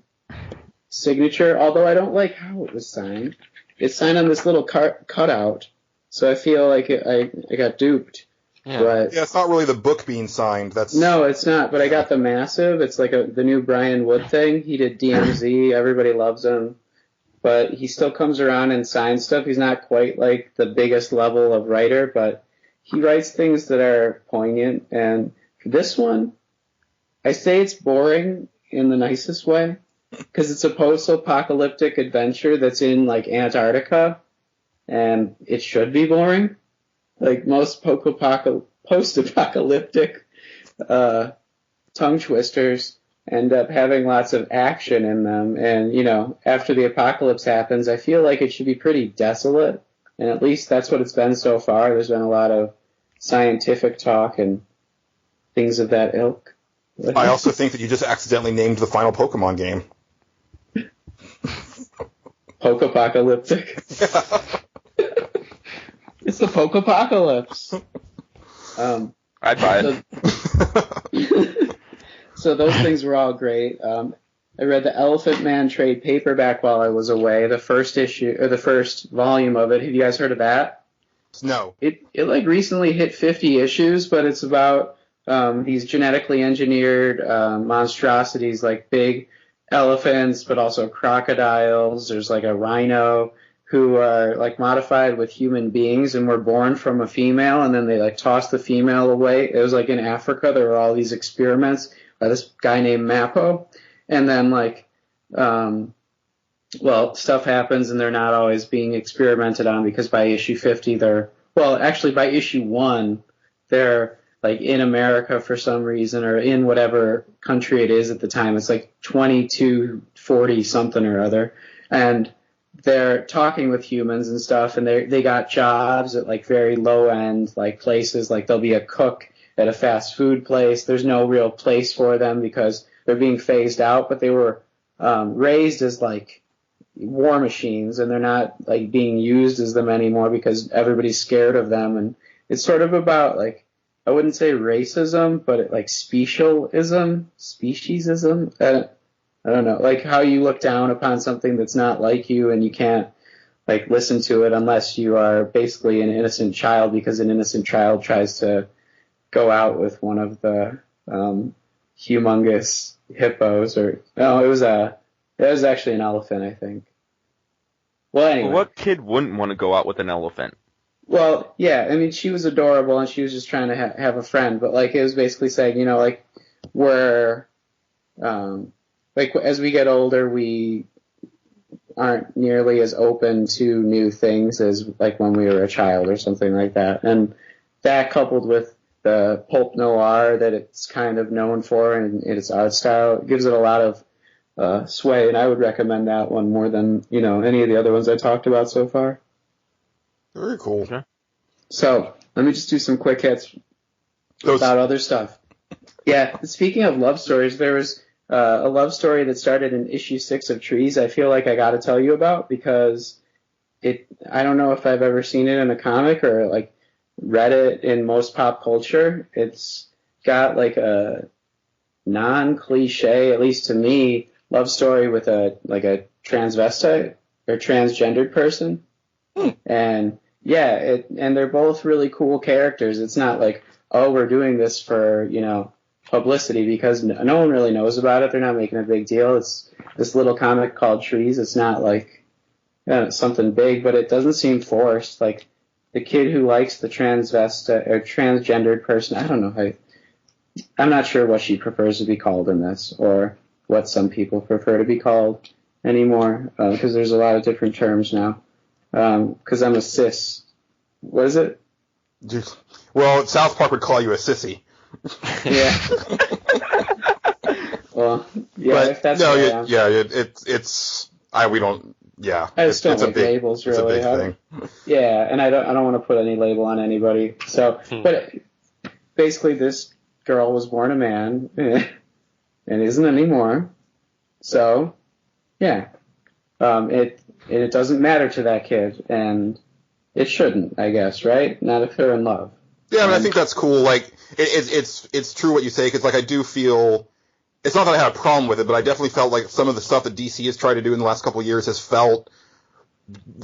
signature, although I don't like how it was signed. It's signed on this little cutout, so I feel like I got duped. Yeah. But Yeah, it's not really the book being signed. No, it's not, but I got the massive. It's like the new Brian Wood thing. He did DMZ. Everybody loves him. But he still comes around and signs stuff. He's not quite like the biggest level of writer, but he writes things that are poignant. And for this one, I say it's boring in the nicest way, because it's a post-apocalyptic adventure that's in Antarctica, and it should be boring. Like most post-apocalyptic tongue twisters end up having lots of action in them, and after the apocalypse happens, I feel like it should be pretty desolate, and at least that's what it's been so far. There's been a lot of scientific talk and things of that ilk. I also think that you just accidentally named the final Pokemon game. Pokeapocalyptic. It's the Pokeapocalypse. I'd buy it. So those things were all great. I read the Elephant Man trade paperback while I was away. The first issue, or the first volume of it. Have you guys heard of that? No. It like recently hit 50 issues, but it's about these genetically engineered monstrosities like big elephants, but also crocodiles. There's like a rhino who are like modified with human beings and were born from a female, and then they like tossed the female away. It was like in Africa, there were all these experiments by this guy named Mappo, and then like, well, stuff happens and they're not always being experimented on because by issue 50 by issue 1, they're like in America for some reason, or in whatever country it is at the time. It's like 2240 something or other, and they're talking with humans and stuff, and they got jobs at like very low end like places. Like they'll be a cook at a fast food place. There's no real place for them because they're being phased out, but they were raised as like war machines, and they're not like being used as them anymore because everybody's scared of them. And it's sort of about like, I wouldn't say racism, but like speciesism. I don't know, like how you look down upon something that's not like you, and you can't like listen to it unless you are basically an innocent child, because an innocent child tries to go out with one of the humongous hippos, or no, it was actually an elephant, I think. Well, anyway. Well, what kid wouldn't want to go out with an elephant? Well, yeah, I mean, she was adorable, and she was just trying to have a friend, but like it was basically saying, you know, like we're like as we get older, we aren't nearly as open to new things as like when we were a child or something like that. And that, coupled with the pulp noir that it's kind of known for and its art style, gives it a lot of sway. And I would recommend that one more than, you know, any of the other ones I talked about so far. Very cool. Okay. So let me just do some quick hits about other stuff. Yeah, speaking of love stories, there was a love story that started in issue 6 of Trees I feel like I got to tell you about, because I don't know if I've ever seen it in a comic or like read it in most pop culture. It's got like a non-cliche, at least to me, love story with a transvestite or transgendered person. And yeah, and they're both really cool characters. It's not like, oh, we're doing this for, you know, publicity, because no one really knows about it. They're not making a big deal. It's this little comic called Trees. It's not like something big, but it doesn't seem forced. Like the kid who likes the transvestite or transgendered person, I don't know I'm not sure what she prefers to be called in this, or what some people prefer to be called anymore, because there's a lot of different terms now. Because I'm a cis. What is it? Well, South Park would call you a sissy. Yeah. Well, yeah. But if that's no, we don't. Yeah, I just don't like labels, really. It's a big thing. Yeah, and I don't want to put any label on anybody. So, but basically, this girl was born a man and isn't anymore. So, yeah, it doesn't matter to that kid, and it shouldn't, I guess, right? Not if they're in love. Yeah, I mean, I think that's cool. Like, it's true what you say, because like I do feel, it's not that I had a problem with it, but I definitely felt like some of the stuff that DC has tried to do in the last couple of years has felt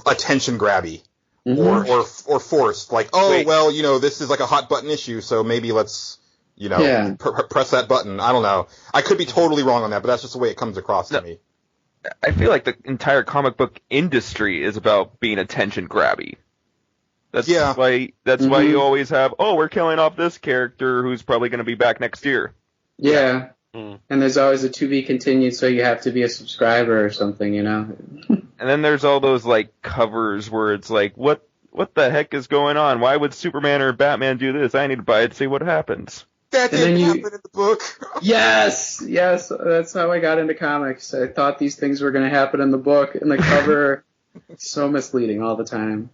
attention grabby or forced. Like, well, you know, this is like a hot button issue, so maybe let's, you know, press that button. I don't know. I could be totally wrong on that, but that's just the way it comes across to me. I feel like the entire comic book industry is about being attention grabby. That's why you always have, we're killing off this character who's probably going to be back next year. Yeah. And there's always a to be continued, so you have to be a subscriber or something, you know. And then there's all those like covers where it's like, what the heck is going on? Why would Superman or Batman do this? I need to buy it to see what happens. That didn't happen in the book. Yes, that's how I got into comics. I thought these things were going to happen in the book, and the cover so misleading all the time.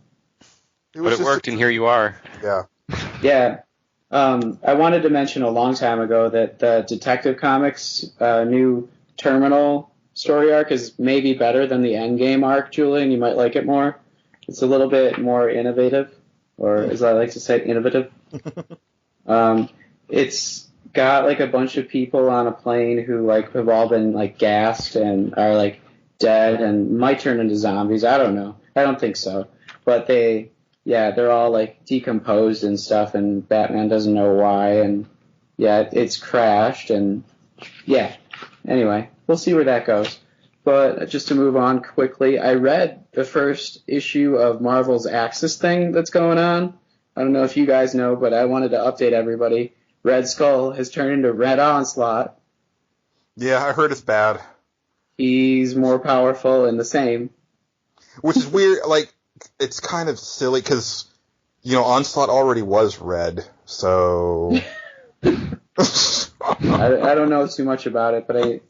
But it worked, and here you are. Yeah. Yeah. I wanted to mention a long time ago that the Detective Comics new Terminal story arc is maybe better than the Endgame arc, Julian. You might like it more. It's a little bit more innovative, or as I like to say, innovative. It's got like a bunch of people on a plane who like have all been like gassed and are like dead and might turn into zombies. I don't know. I don't think so. But they yeah, they're all like decomposed and stuff, and Batman doesn't know why, and yeah, it's crashed, and yeah. Anyway, we'll see where that goes. But just to move on quickly, I read the first issue of Marvel's Axis thing that's going on. I don't know if you guys know, but I wanted to update everybody. Red Skull has turned into Red Onslaught. Yeah, I heard it's bad. He's more powerful and the same. Which is weird, like, it's kind of silly, because, you know, Onslaught already was red, so... I don't know too much about it, but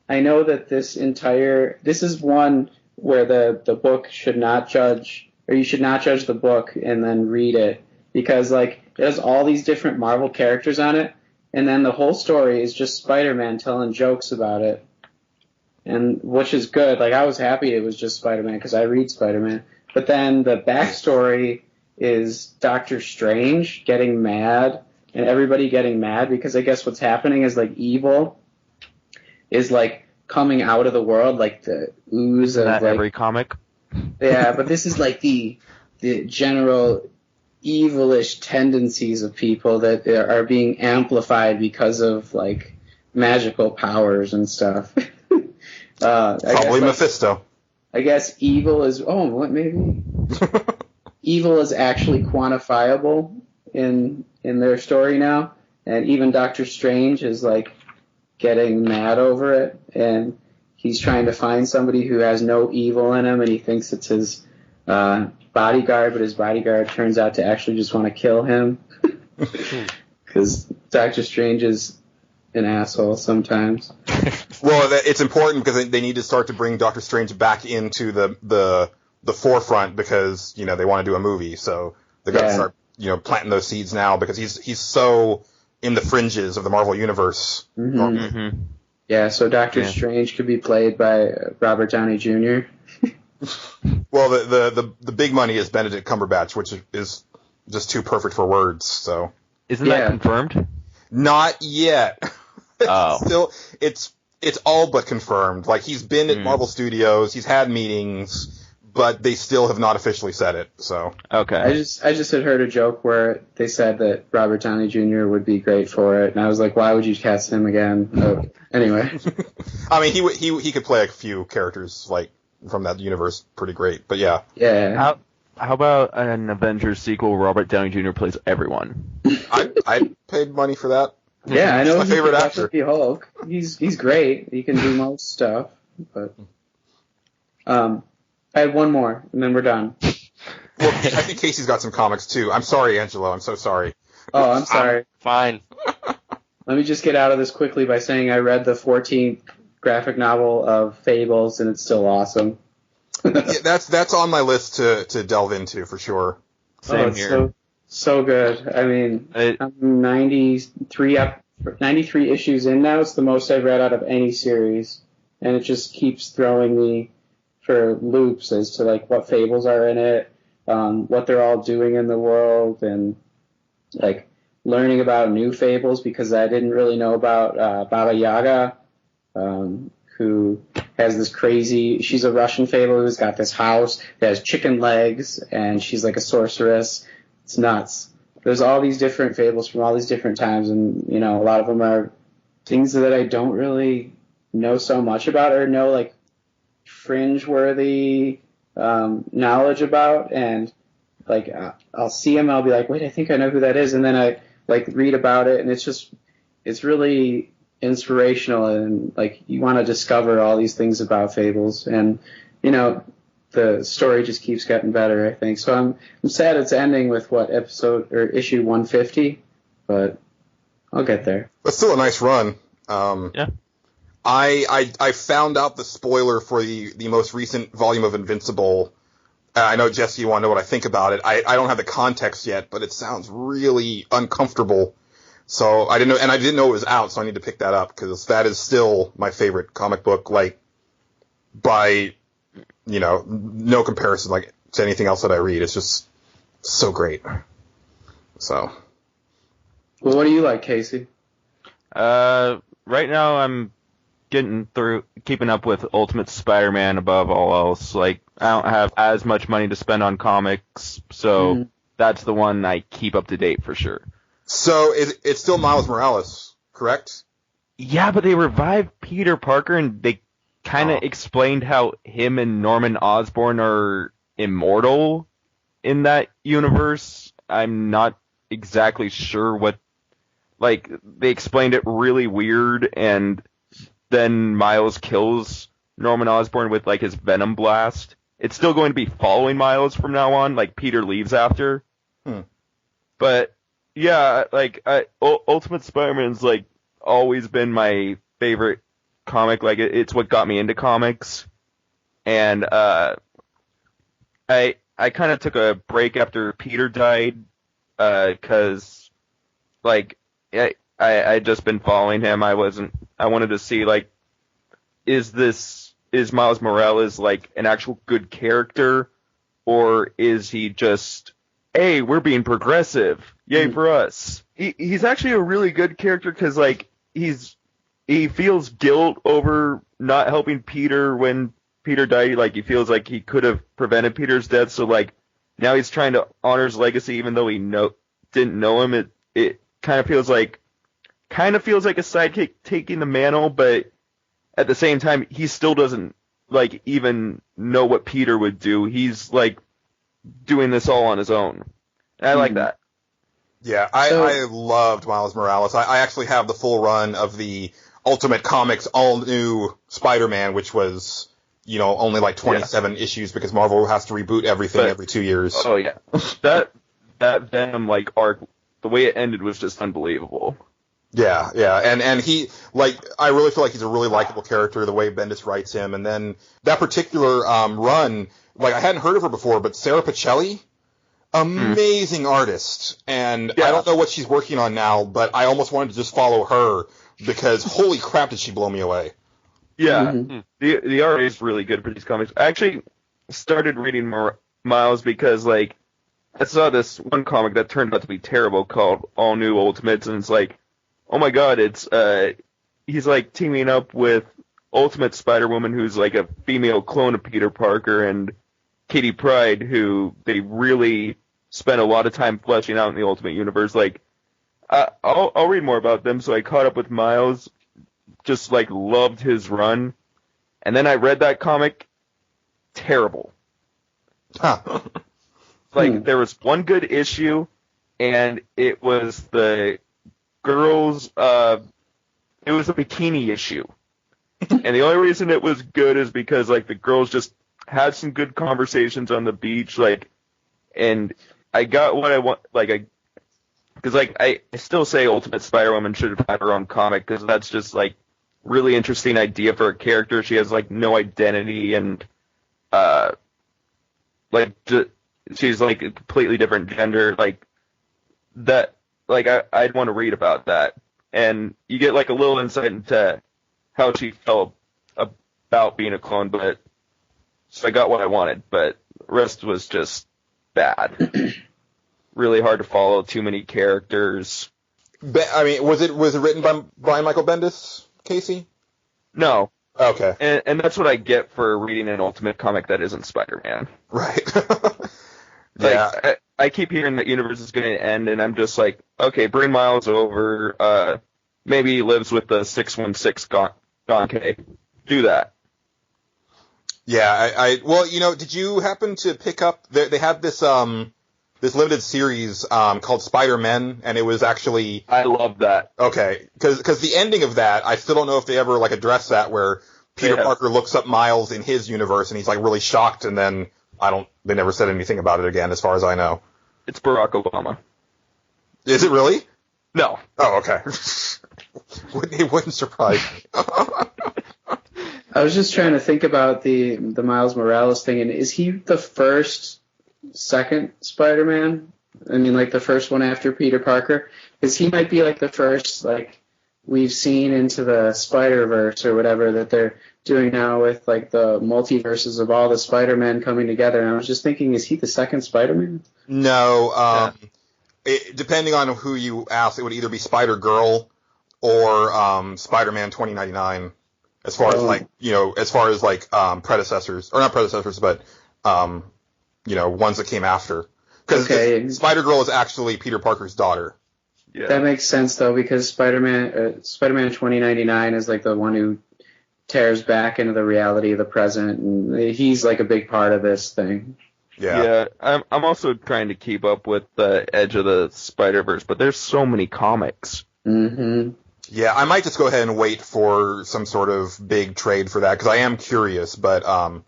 I know that this is one where the book should not judge, or you should not judge the book and then read it, because, like, it has all these different Marvel characters on it, and then the whole story is just Spider-Man telling jokes about it, and which is good. Like, I was happy it was just Spider-Man, because I read Spider-Man, but then the backstory is Doctor Strange getting mad, and everybody getting mad, because I guess what's happening is, like, evil is, like, coming out of the world, like the ooze of, Not like, every comic. yeah, but this is, like, the general evilish tendencies of people that are being amplified because of, like, magical powers and stuff. Probably Mephisto. I guess evil is... Oh, what, maybe? Evil is actually quantifiable in their story now, and even Doctor Strange is, like, getting mad over it, and he's trying to find somebody who has no evil in him, and he thinks it's his bodyguard, but his bodyguard turns out to actually just want to kill him, because Doctor Strange is an asshole sometimes. Well, it's important because they need to start to bring Doctor Strange back into the forefront, because, you know, they want to do a movie, so they got to start, you know, planting those seeds now, because he's so in the fringes of the Marvel Universe. Mm-hmm. Mm-hmm. Yeah, so Doctor Strange could be played by Robert Downey Jr. Well, the big money is Benedict Cumberbatch, which is just too perfect for words. So isn't that confirmed? Not yet. Oh, Still, it's all but confirmed. Like, he's been at Marvel Studios, he's had meetings, but they still have not officially said it. So okay. I just had heard a joke where they said that Robert Downey Jr. would be great for it, and I was like, why would you cast him again? Oh, anyway, I mean, he could play a few characters, like, from that universe pretty great. But yeah. Yeah. How about an Avengers sequel? Robert Downey Jr. plays everyone. I paid money for that. Yeah, I know. He's my favorite actor. Hulk. He's great. He can do most stuff. But I had one more, and then we're done. Well, I think Casey's got some comics too. I'm sorry, Angelo. I'm so sorry. Oh, I'm sorry. Fine. Let me just get out of this quickly by saying I read the 14th graphic novel of Fables, and it's still awesome. Yeah, that's on my list to delve into for sure. Same here. So good. I mean, I'm 93 issues in now. It's the most I've read out of any series, and it just keeps throwing me for loops as to, like, what fables are in it, what they're all doing in the world, and, like, learning about new fables, because I didn't really know about Baba Yaga, who has this crazy... She's a Russian fable who's got this house that has chicken legs, and she's like a sorceress. It's nuts. There's all these different fables from all these different times, and, you know, a lot of them are things that I don't really know so much about, or know, like, fringe-worthy knowledge about, and, like, I'll see them and I'll be like, wait, I think I know who that is, and then I, like, read about it, and it's really inspirational, and, like, you want to discover all these things about fables, and, you know, the story just keeps getting better, I think. So I'm sad it's ending with issue 150, but I'll get there. But still a nice run. Yeah. I found out the spoiler for the most recent volume of Invincible. I know, Jesse, you want to know what I think about it. I don't have the context yet, but it sounds really uncomfortable. So I didn't know it was out, so I need to pick that up, because that is still my favorite comic book, like, by, you know, no comparison, like, to anything else that I read. It's just so great. So. Well, what do you like, Casey? Right now I'm keeping up with Ultimate Spider-Man above all else. Like, I don't have as much money to spend on comics, so that's the one I keep up to date for sure. So it's still Miles Morales, correct? Yeah, but they revived Peter Parker, and they kind of explained how him and Norman Osborn are immortal in that universe. I'm not exactly sure what... Like, they explained it really weird, and then Miles kills Norman Osborn with, like, his Venom Blast. It's still going to be following Miles from now on, like, Peter leaves after. But, yeah, like, Ultimate Spider-Man's, like, always been my favorite comic. Like, it's what got me into comics. And, I kind of took a break after Peter died, because, like, I'd just been following him. I wanted to see, like, is Miles Morales, like, an actual good character, or is he just, hey, we're being progressive, yay for us. He's actually a really good character, because, like, he feels guilt over not helping Peter when Peter died. Like, he feels like he could have prevented Peter's death, so, like, now he's trying to honor his legacy even though he didn't know him. It kind of feels like a sidekick taking the mantle, but at the same time, he still doesn't, like, even know what Peter would do. He's, like, doing this all on his own. And I like that. Yeah, I loved Miles Morales. I actually have the full run of the Ultimate Comics all-new Spider-Man, which was, you know, only like 27 issues because Marvel has to reboot everything every 2 years. Oh, yeah. that Venom, like, arc, the way it ended was just unbelievable. Yeah, and he, like, I really feel like he's a really likable character, the way Bendis writes him, and then that particular run, like, I hadn't heard of her before, but Sarah Pacelli, amazing artist, and I don't know what she's working on now, but I almost wanted to just follow her, because holy crap did she blow me away. Yeah, the art is really good for these comics. I actually started reading more Miles because, like, I saw this one comic that turned out to be terrible called All New Ultimates, and it's like, oh my god, it's, he's, like, teaming up with Ultimate Spider-Woman, who's, like, a female clone of Peter Parker, and Kitty Pryde, who they really spent a lot of time fleshing out in the Ultimate Universe. Like, I'll read more about them, so I caught up with Miles, just, like, loved his run, and then I read that comic, terrible. Like, there was one good issue, and it was the girls, it was a bikini issue. And the only reason it was good is because, like, the girls just had some good conversations on the beach, like, and I got what I want, like, because, like, I still say Ultimate Spider-Woman should have had her own comic, because that's just, like, really interesting idea for a character. She has, like, no identity, and, like, she's, like, a completely different gender, like, that, like, I'd want to read about that. And you get, like, a little insight into how she felt about being a clone, but, so I got what I wanted, but the rest was just bad. Really hard to follow, too many characters. I mean, was it written by Brian Michael Bendis, Casey? No. Okay. And that's what I get for reading an Ultimate comic that isn't Spider-Man. Right. Like, I keep hearing that universe is going to end, and I'm just like, okay, bring Miles over. Maybe he lives with the 616 Donkey. Do that. Yeah, well, you know, did you happen to pick up, they had this limited series called Spider-Men, and it was actually... I love that. Okay, because the ending of that, I still don't know if they ever, like, address that, where Peter Parker looks up Miles in his universe, and he's, like, really shocked, and then they never said anything about it again, as far as I know. It's Barack Obama. Is it really? No. Oh, okay. It wouldn't surprise me. I was just trying to think about the Miles Morales thing, and is he the second Spider-Man? I mean, like, the first one after Peter Parker? Because he might be, like, the first, like, we've seen into the Spider-Verse or whatever that they're doing now with, like, the multiverses of all the Spider-Men coming together. And I was just thinking, is he the second Spider-Man? No. Depending on who you ask, it would either be Spider-Girl or Spider-Man 2099. as far as predecessors, or not predecessors, but ones that came after. Because Spider-Girl is actually Peter Parker's daughter. Yeah. That makes sense though, because Spider-Man 2099 is like the one who tears back into the reality of the present, and he's like a big part of this thing. Yeah. I'm also trying to keep up with the Edge of the Spider-Verse, but there's so many comics. Mm-hmm. Yeah, I might just go ahead and wait for some sort of big trade for that, because I am curious, but I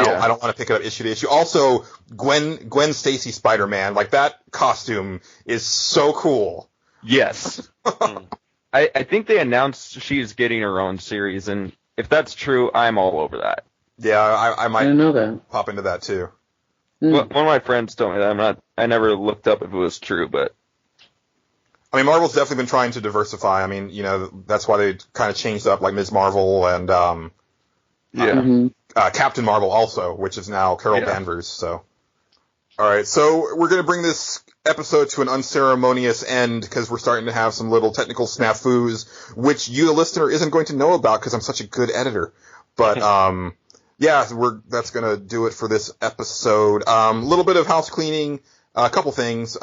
don't want to pick it up issue to issue. Also, Gwen Stacy Spider-Man, like that costume is so cool. Yes. I think they announced she's getting her own series, and if that's true, I'm all over that. Yeah, I might know that. Pop into that too. One of my friends told me that. I never looked up if it was true, but I mean, Marvel's definitely been trying to diversify. I mean, that's why they kind of changed up like Ms. Marvel and Captain Marvel also, which is now Carol Danvers. So, all right, so we're gonna bring this episode to an unceremonious end because we're starting to have some little technical snafus, which you, the listener, isn't going to know about because I'm such a good editor. But that's gonna do it for this episode. Little bit of house cleaning, a couple things.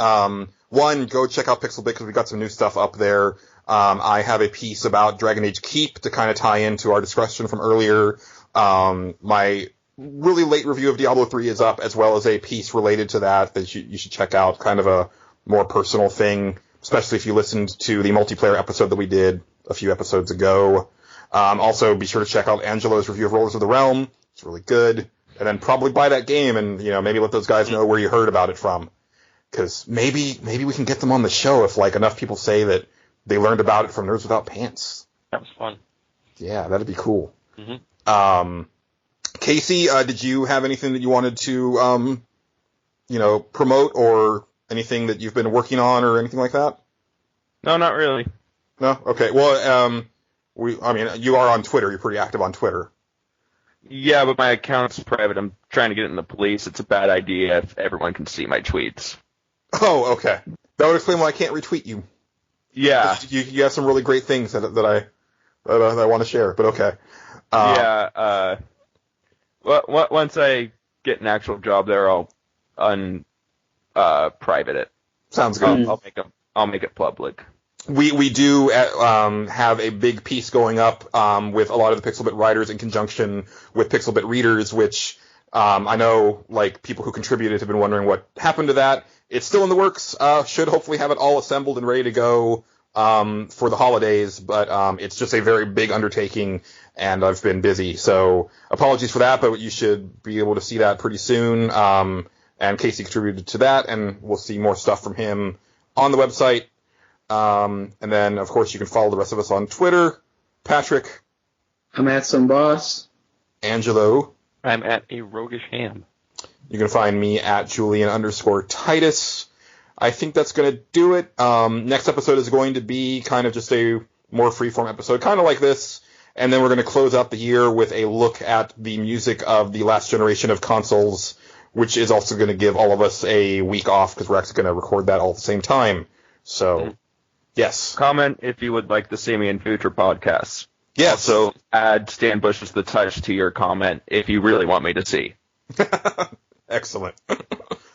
One, go check out Pixelbit because we got some new stuff up there. I have a piece about Dragon Age Keep to kind of tie into our discussion from earlier. My really late review of Diablo 3 is up, as well as a piece related to that you should check out, kind of a more personal thing, especially if you listened to the multiplayer episode that we did a few episodes ago. Also, be sure to check out Angelo's review of Rulers of the Realm. It's really good. And then probably buy that game and, maybe let those guys know where you heard about it from. Because maybe we can get them on the show if, like, enough people say that they learned about it from Nerds Without Pants. That was fun. Yeah, that'd be cool. Mm-hmm. Casey, did you have anything that you wanted to, promote, or anything that you've been working on or anything like that? No, not really. No? Okay. Well, you are on Twitter. You're pretty active on Twitter. Yeah, but my account's private. I'm trying to get it in the police. It's a bad idea if everyone can see my tweets. Oh, okay. That would explain why I can't retweet you. Yeah. You have some really great things that I want to share, but okay. Once I get an actual job there, I'll private it. Sounds good. I'll make it public. We do have a big piece going up with a lot of the Pixelbit writers in conjunction with Pixelbit readers, which I know like people who contributed have been wondering what happened to that. It's still in the works. Should hopefully have it all assembled and ready to go for the holidays, but it's just a very big undertaking, and I've been busy. So apologies for that, but you should be able to see that pretty soon. And Casey contributed to that, and we'll see more stuff from him on the website. And then, of course, you can follow the rest of us on Twitter. Patrick. I'm at some boss. Angelo. I'm at a roguish ham. You can find me at Julian_Titus. I think that's going to do it. Next episode is going to be kind of just a more freeform episode, kind of like this. And then we're going to close out the year with a look at the music of the last generation of consoles, which is also going to give all of us a week off because we're actually going to record that all at the same time. So, yes. Comment if you would like to see me in future podcasts. Yes. Also, add Stan Bush's The Touch to your comment if you really want me to see. Excellent.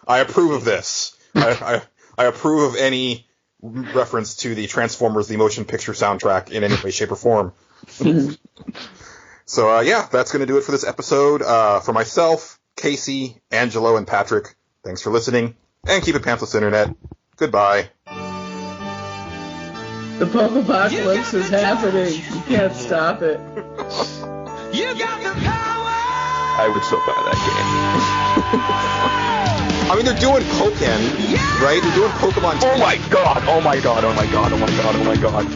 I approve of this. I approve of any reference to the Transformers the Motion Picture soundtrack in any way, shape, or form. So, that's going to do it for this episode. For myself, Casey, Angelo, and Patrick, thanks for listening, and keep it pantsless, Internet. Goodbye. The Pokeapocalypse is happening. You can't stop it. You got the power. I would still buy that game. I mean, they're doing Pokken, right? They're doing Pokemon. Oh my god! Oh my god! Oh my god! Oh my god! Oh my god!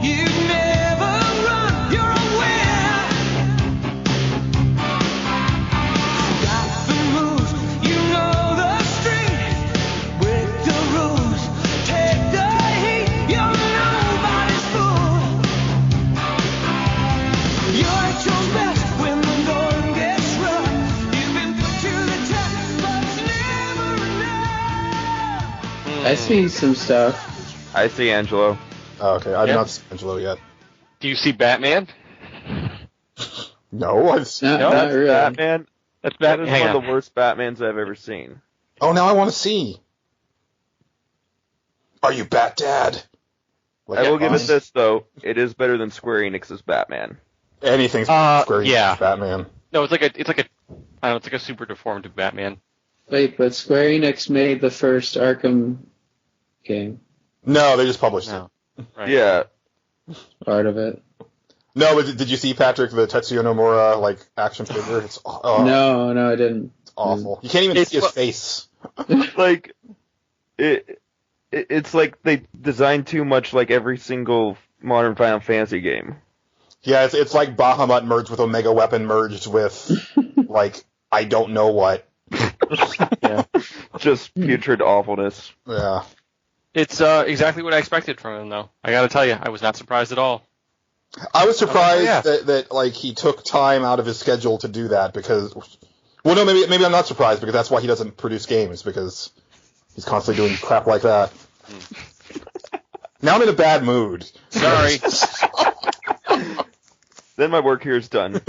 You're I see some stuff. I see Angelo. Oh, okay, I did Yep. not see Angelo yet. Do you see Batman? No, No, not That's really. Batman. That is Hang one on. of the worst Batmans I've ever seen. Oh, now I want to see. Are you Bat Dad? I will give it this though. It is better than Square Enix's Batman. Anything's Square Enix yeah. Batman. No, it's like a I don't know, it's like a super deformed Batman. Wait, but Square Enix made the first Arkham game, No, they just published No. it. Right. Yeah. part of it. No, but did you see, Patrick, the Tetsuya Nomura action figure? It's No, I didn't. It's awful. You can't even It's see his face. Like it's like they designed too much like every single modern Final Fantasy game. Yeah, it's like Bahamut merged with Omega Weapon merged with I don't know what. Yeah. Just putrid awfulness. Yeah. It's exactly what I expected from him, though. I gotta tell you, I was not surprised at all. I was surprised yeah. that he took time out of his schedule to do that because, well, no, maybe I'm not surprised because that's why he doesn't produce games, because he's constantly doing crap like that. Now I'm in a bad mood. Sorry. Then my work here is done.